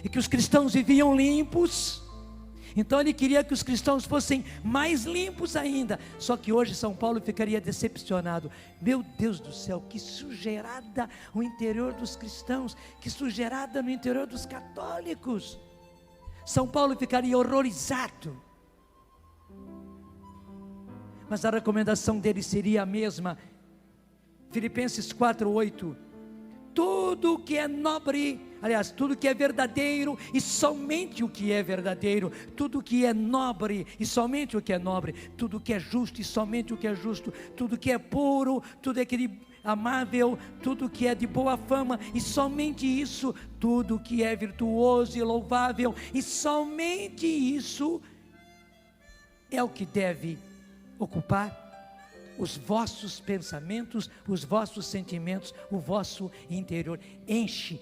e que os cristãos viviam limpos. Então ele queria que os cristãos fossem mais limpos ainda. Só que hoje São Paulo ficaria decepcionado. Meu Deus do céu, que sujeirada no interior dos cristãos, que sujeirada no interior dos católicos. São Paulo ficaria horrorizado. Mas a recomendação dele seria a mesma. Filipenses 4:8. Tudo que é nobre, aliás, tudo que é verdadeiro e somente o que é verdadeiro, tudo que é nobre e somente o que é nobre, tudo que é justo e somente o que é justo, tudo que é puro, tudo é amável, tudo que é de boa fama e somente isso, tudo que é virtuoso e louvável e somente isso é o que deve ocupar os vossos pensamentos, os vossos sentimentos, o vosso interior. Enche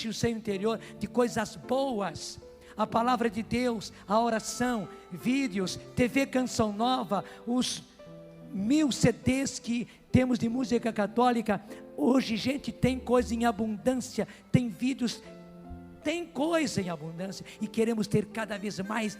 o seu interior de coisas boas. A palavra de Deus, a oração, vídeos, TV Canção Nova, os 1000 CDs que temos de música católica. Hoje, gente, tem coisa em abundância, tem vídeos, tem coisa em abundância, e queremos ter cada vez mais,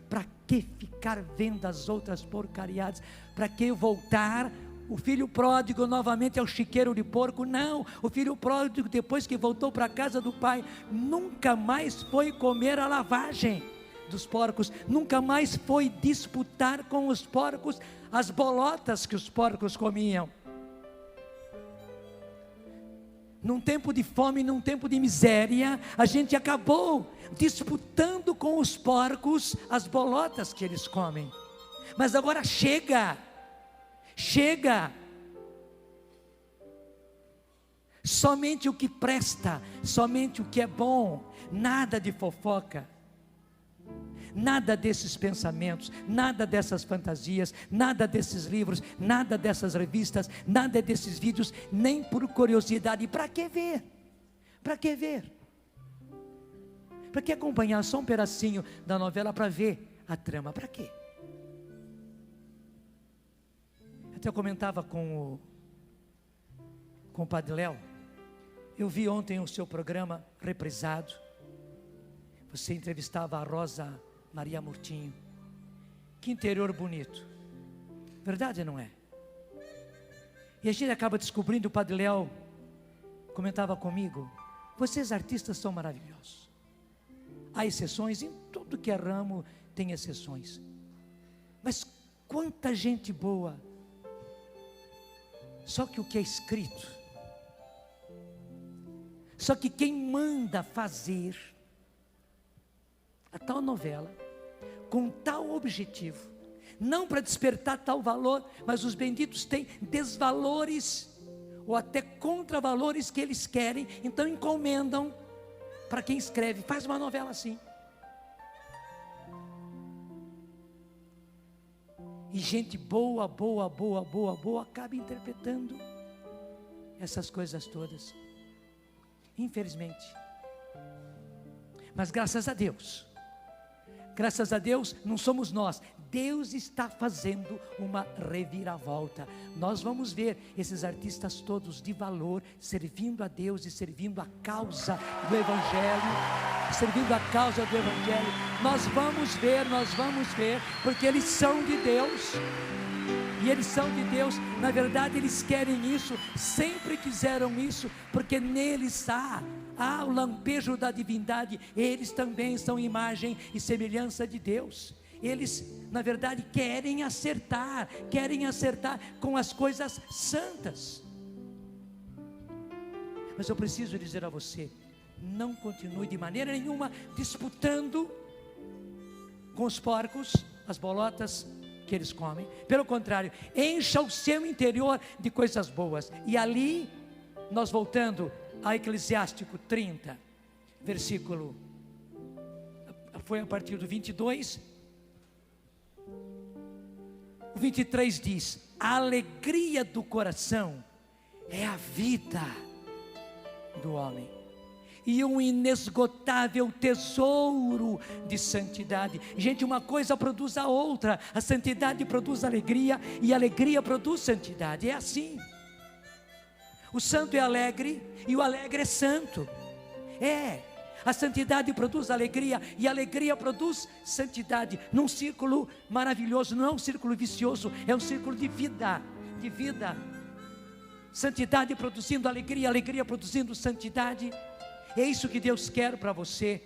para que ficar vendo as outras porcariadas? Para que voltar o filho pródigo novamente ao chiqueiro de porco? Não, o filho pródigo, depois que voltou para a casa do pai, nunca mais foi comer a lavagem dos porcos, nunca mais foi disputar com os porcos as bolotas que os porcos comiam. Num tempo de fome, num tempo de miséria, a gente acabou disputando com os porcos as bolotas que eles comem. Mas agora chega. Somente o que presta, somente o que é bom, nada de fofoca. Nada desses pensamentos, nada dessas fantasias, nada desses livros, nada dessas revistas, nada desses vídeos, nem por curiosidade. Para que ver? Para que ver? Para que acompanhar só um pedacinho da novela para ver a trama? Para quê? Até eu comentava com o Padre Léo. Eu vi ontem o seu programa reprisado. Você entrevistava a Rosa Maria Murtinho. que interior bonito. Verdade, não é? E a gente acaba descobrindo, o Padre Léo comentava comigo, vocês artistas são maravilhosos. Há exceções, em tudo que é ramo tem exceções. Mas quanta gente boa. Só que o que é escrito, só que quem manda fazer a tal novela, com tal objetivo, não para despertar tal valor, mas os benditos têm desvalores, ou até contravalores que eles querem, então encomendam para quem escreve, faz uma novela assim. E gente boa acaba interpretando essas coisas todas, infelizmente. Mas graças a Deus, não somos nós, Deus está fazendo uma reviravolta. Nós vamos ver esses artistas todos de valor, servindo a Deus e servindo a causa do Evangelho, nós vamos ver, porque eles são de Deus, e eles são de Deus, na verdade eles querem isso, sempre quiseram isso, porque neles há o lampejo da divindade, eles também são imagem e semelhança de Deus. Eles, na verdade, querem acertar com as coisas santas. Mas eu preciso dizer a você, não continue de maneira nenhuma disputando com os porcos, as bolotas que eles comem. Pelo contrário, encha o seu interior de coisas boas. E ali, nós voltando a Eclesiástico 30, versículo, foi a partir do 22, o 23 diz: a alegria do coração é a vida do homem, e um inesgotável tesouro de santidade. Gente, uma coisa produz a outra, a santidade produz alegria, e a alegria produz santidade, é assim. O santo é alegre, e o alegre é santo, a santidade produz alegria, e a alegria produz santidade, num círculo maravilhoso, não é um círculo vicioso, é um círculo de vida, santidade produzindo alegria, alegria produzindo santidade. É isso que Deus quer para você.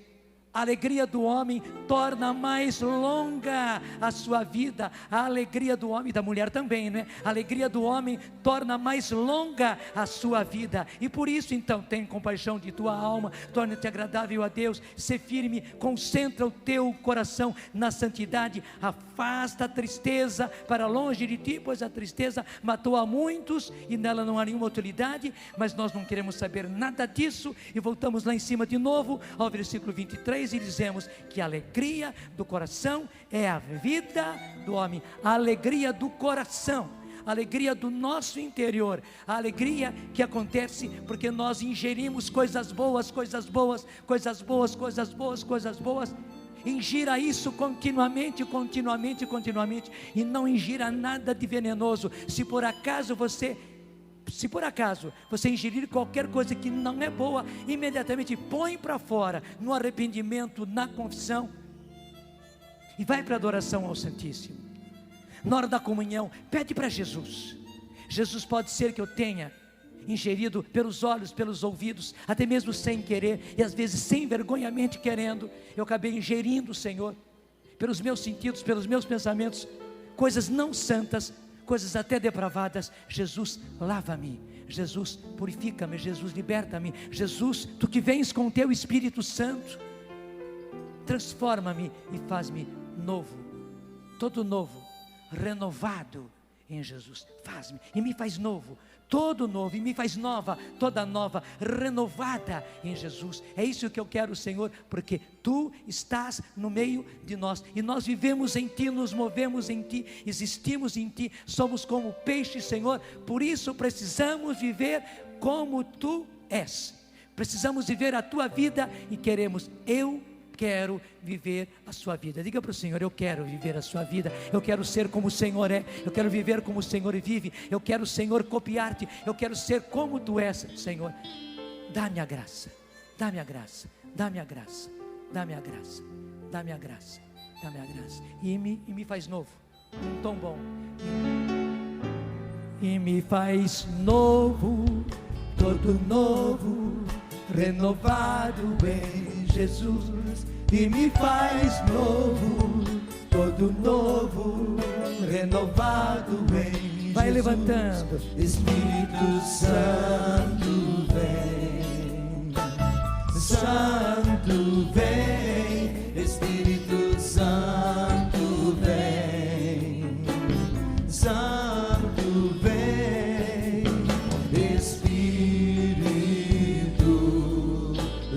A alegria do homem torna mais longa a sua vida. A alegria do homem e da mulher também, né? A alegria do homem torna mais longa a sua vida. E por isso então, tem compaixão de tua alma, torna-te agradável a Deus, ser firme, concentra o teu coração na santidade, afasta a tristeza para longe de ti, pois a tristeza matou a muitos e nela não há nenhuma utilidade. Mas nós não queremos saber nada disso, e voltamos lá em cima de novo ao versículo 23, e dizemos que a alegria do coração é a vida do homem. A alegria do coração, a alegria do nosso interior, a alegria que acontece porque nós ingerimos coisas boas. Ingira isso continuamente, e não ingira nada de venenoso. Se por acaso você ingerir qualquer coisa que não é boa, imediatamente põe para fora, no arrependimento, na confissão, e vai para a adoração ao Santíssimo. Na hora da comunhão, pede para Jesus. Jesus, pode ser que eu tenha ingerido pelos olhos, pelos ouvidos, até mesmo sem querer, e às vezes sem vergonhamente querendo, eu acabei ingerindo, Senhor, pelos meus sentidos, pelos meus pensamentos, coisas não santas, coisas até depravadas. Jesus, lava-me, Jesus, purifica-me, Jesus, liberta-me, Jesus, Tu que vens com o Teu Espírito Santo, transforma-me e faz-me novo, todo novo, renovado em Jesus. Faz-me e me faz novo, todo novo, e me faz nova, toda nova, renovada em Jesus. É isso que eu quero, Senhor, porque Tu estás no meio de nós, e nós vivemos em Ti, nos movemos em Ti, existimos em Ti, somos como peixe, Senhor. Por isso precisamos viver como Tu és, precisamos viver a Tua vida, e eu quero viver a sua vida. Diga para o Senhor: eu quero viver a sua vida, eu quero ser como o Senhor é, eu quero viver como o Senhor vive, eu quero, Senhor, copiar-te, eu quero ser como Tu és, Senhor. Dá-me a graça, dá-me a graça, dá-me a graça, dá-me a graça, dá-me a graça, Dá-me a graça. E me faz novo. Um tom bom. E me faz novo, todo novo, renovado em Jesus. E me faz novo, todo novo, renovado em Jesus. Vai levantando. Espírito Santo vem, Santo vem, Espírito Santo vem, Santo vem, Espírito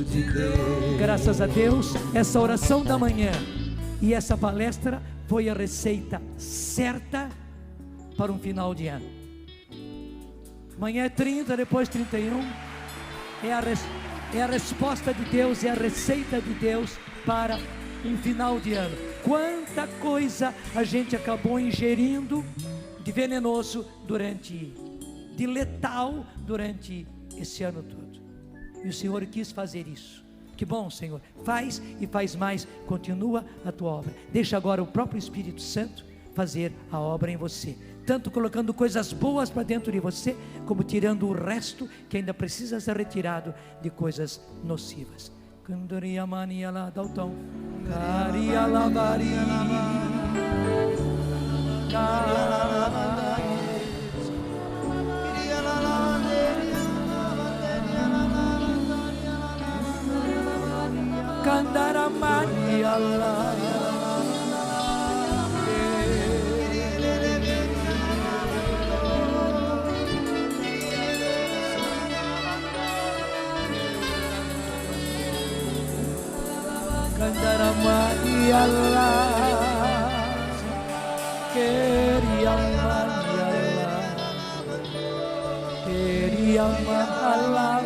de Deus. Graças a Deus, essa oração da manhã e essa palestra foi a receita certa para um final de ano. Amanhã é 30, depois 31. É a resposta de Deus, é a receita de Deus para um final de ano. Quanta coisa a gente acabou ingerindo de venenoso de letal durante esse ano todo. E o Senhor quis fazer isso. Que bom, Senhor. Faz e faz mais. Continua a tua obra. Deixa agora o próprio Espírito Santo fazer a obra em você, tanto colocando coisas boas para dentro de você, como tirando o resto que ainda precisa ser retirado de coisas nocivas. Candoria mania lá, dá o tom. Caria lavari, Candara mania lá. Candara mania lá, queria mania lá,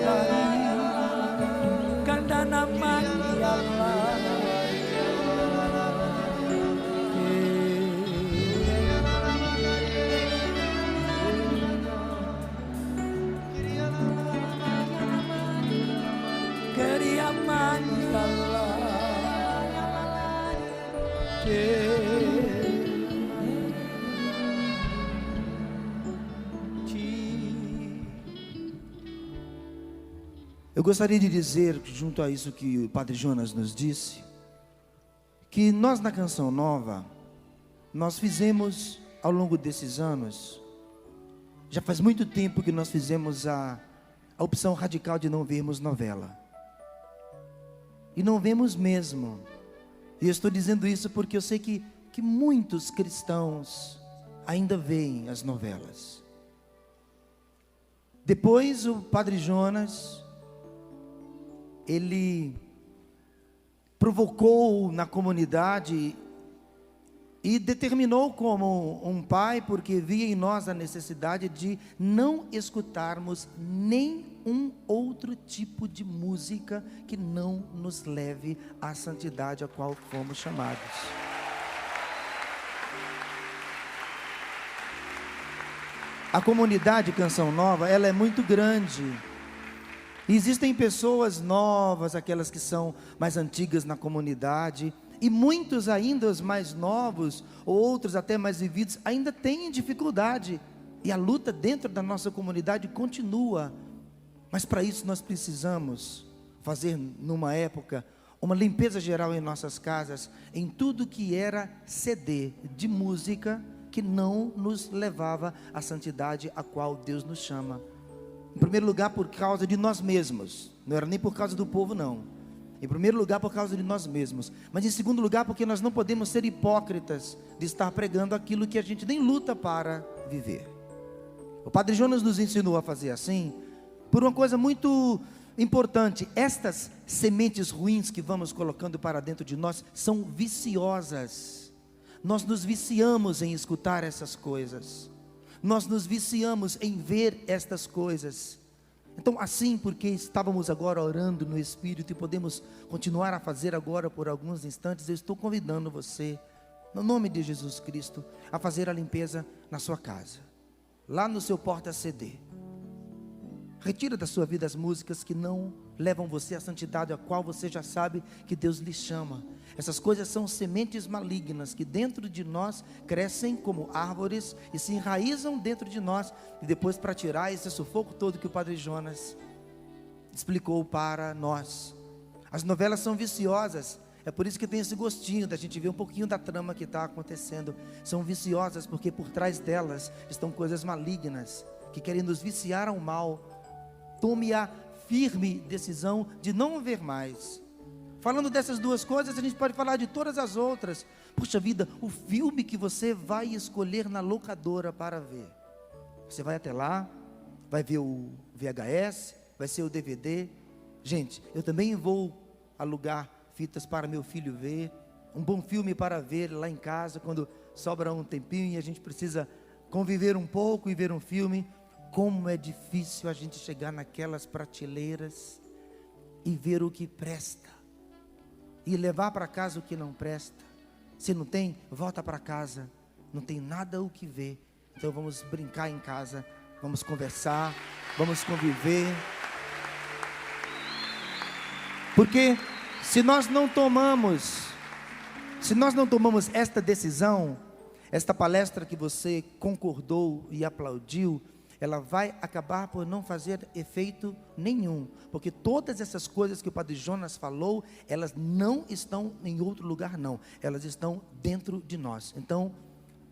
candana mania lá. Queria mania lá. Eu gostaria de dizer, junto a isso que o Padre Jonas nos disse, que nós na Canção Nova, nós fizemos ao longo desses anos, já faz muito tempo que nós fizemos a opção radical de não vermos novela. E não vemos mesmo. E eu estou dizendo isso porque eu sei que muitos cristãos ainda veem as novelas. Depois o Padre Jonas, ele provocou na comunidade e determinou como um pai, porque via em nós a necessidade de não escutarmos nenhum outro tipo de música que não nos leve à santidade a qual fomos chamados. A comunidade Canção Nova, ela é muito grande. Existem pessoas novas, aquelas que são mais antigas na comunidade, e muitos ainda, os mais novos, ou outros até mais vividos, ainda têm dificuldade. E a luta dentro da nossa comunidade continua. Mas para isso nós precisamos fazer, numa época, uma limpeza geral em nossas casas, em tudo que era CD de música, que não nos levava à santidade a qual Deus nos chama. Em primeiro lugar, por causa de nós mesmos. Não era nem por causa do povo, não. Em primeiro lugar, por causa de nós mesmos. Mas em segundo lugar, porque nós não podemos ser hipócritas de estar pregando aquilo que a gente nem luta para viver. O Padre Jonas nos ensinou a fazer assim, por uma coisa muito importante. Estas sementes ruins que vamos colocando para dentro de nós são viciosas. Nós nos viciamos em escutar essas coisas. Nós nos viciamos em ver estas coisas. Então, assim, porque estávamos agora orando no Espírito e podemos continuar a fazer agora por alguns instantes, eu estou convidando você, no nome de Jesus Cristo, a fazer a limpeza na sua casa, lá no seu porta-CD. Retira da sua vida as músicas que não levam você à santidade a qual você já sabe que Deus lhe chama. Essas coisas são sementes malignas que dentro de nós crescem como árvores e se enraizam dentro de nós, e depois para tirar esse sufoco todo que o Padre Jonas explicou para nós. As novelas são viciosas, é por isso que tem esse gostinho da gente ver um pouquinho da trama que está acontecendo. São viciosas porque por trás delas estão coisas malignas que querem nos viciar ao mal. Tome a firme decisão de não ver mais. Falando dessas duas coisas, a gente pode falar de todas as outras. Puxa vida, o filme que você vai escolher na locadora para ver, você vai até lá, vai ver o VHS, vai ser o DVD. Gente, eu também vou alugar fitas para meu filho ver, um bom filme para ver lá em casa, quando sobra um tempinho e a gente precisa conviver um pouco e ver um filme. Como é difícil a gente chegar naquelas prateleiras e ver o que presta, e levar para casa o que não presta. Se não tem, volta para casa, não tem nada o que ver. Então vamos brincar em casa, vamos conversar, vamos conviver. Porque se nós não tomamos esta decisão, esta palestra que você concordou e aplaudiu, ela vai acabar por não fazer efeito nenhum, porque todas essas coisas que o Padre Jonas falou, elas não estão em outro lugar não, elas estão dentro de nós. Então,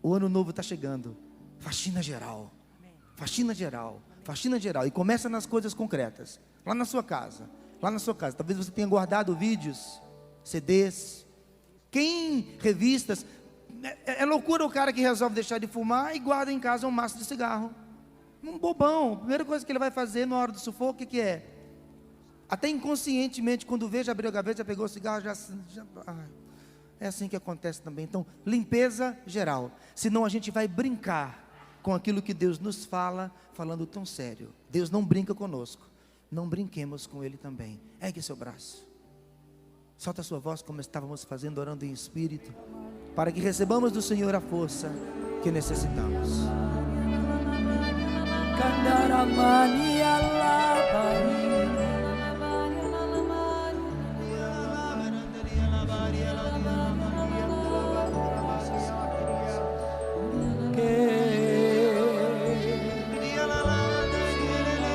o ano novo está chegando, faxina geral, faxina geral, faxina geral, e começa nas coisas concretas, lá na sua casa, talvez você tenha guardado vídeos, CDs, revistas. É loucura o cara que resolve deixar de fumar e guarda em casa um maço de cigarro. Um bobão. A primeira coisa que ele vai fazer na hora do sufoco, o que é? Até inconscientemente, quando vê, já abriu a gaveta, já pegou o cigarro, é assim que acontece também. Então, limpeza geral. Senão a gente vai brincar com aquilo que Deus nos fala, falando tão sério. Deus não brinca conosco, não brinquemos com Ele também. Ergue seu braço, solta a sua voz como estávamos fazendo, orando em espírito, para que recebamos do Senhor a força que necessitamos. Candaramani alabari,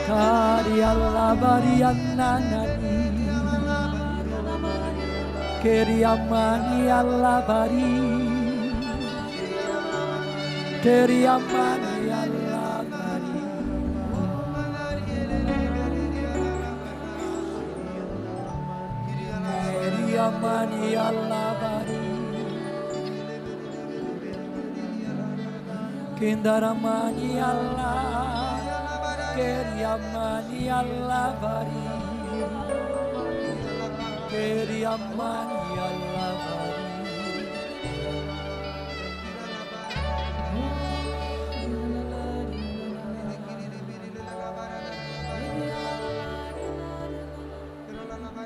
Kari alabari ananani, Keri amani alabari, Keri amani alabari. Amani alabari, Kindaramani Allah, Keriamani alabari, Keriamani alabari.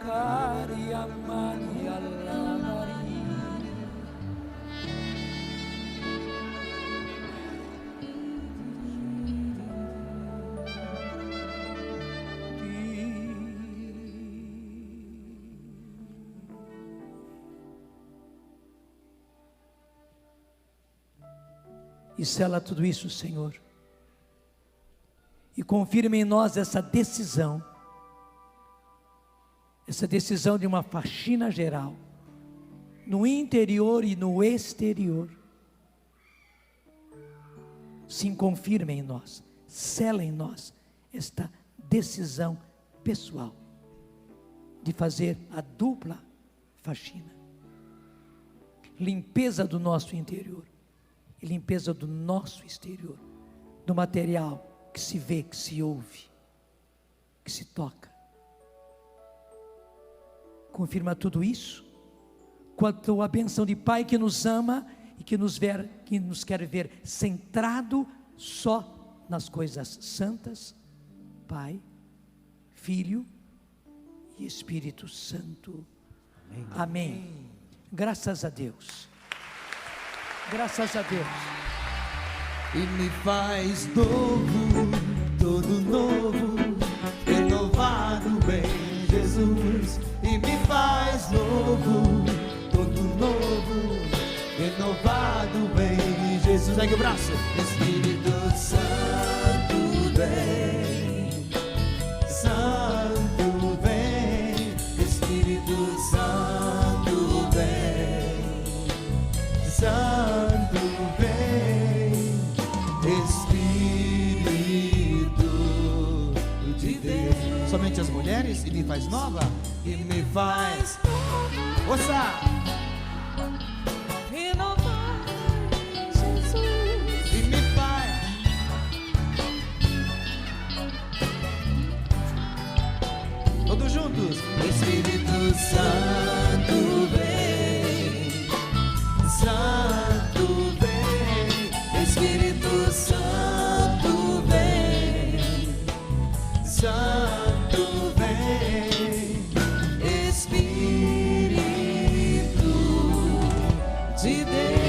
Kariamani alabari. E sela tudo isso, Senhor, e confirma em nós essa decisão de uma faxina geral, no interior e no exterior. Sim, confirma em nós, sela em nós esta decisão pessoal de fazer a dupla faxina, limpeza do nosso interior e limpeza do nosso exterior, do material que se vê, que se ouve, que se toca. Confirma tudo isso, quanto a bênção de Pai que nos ama e que nos quer ver centrado só nas coisas santas, Pai, Filho e Espírito Santo. Amém. Amém. Graças a Deus. Graças a Deus. E me faz novo, todo novo, renovado bem Jesus, e me faz novo, todo novo, renovado em Jesus. Segue o braço. Espírito Santo vem, Santo vem, Espírito Santo vem, Santo vem, Espírito de Deus. Somente as mulheres? E me faz nova? E me faz ouça! Renovar, Jesus. E me faz todos juntos. Espírito Santo vem, Santo vem, Espírito Santo vem, Santo vem, Espírito de Deus.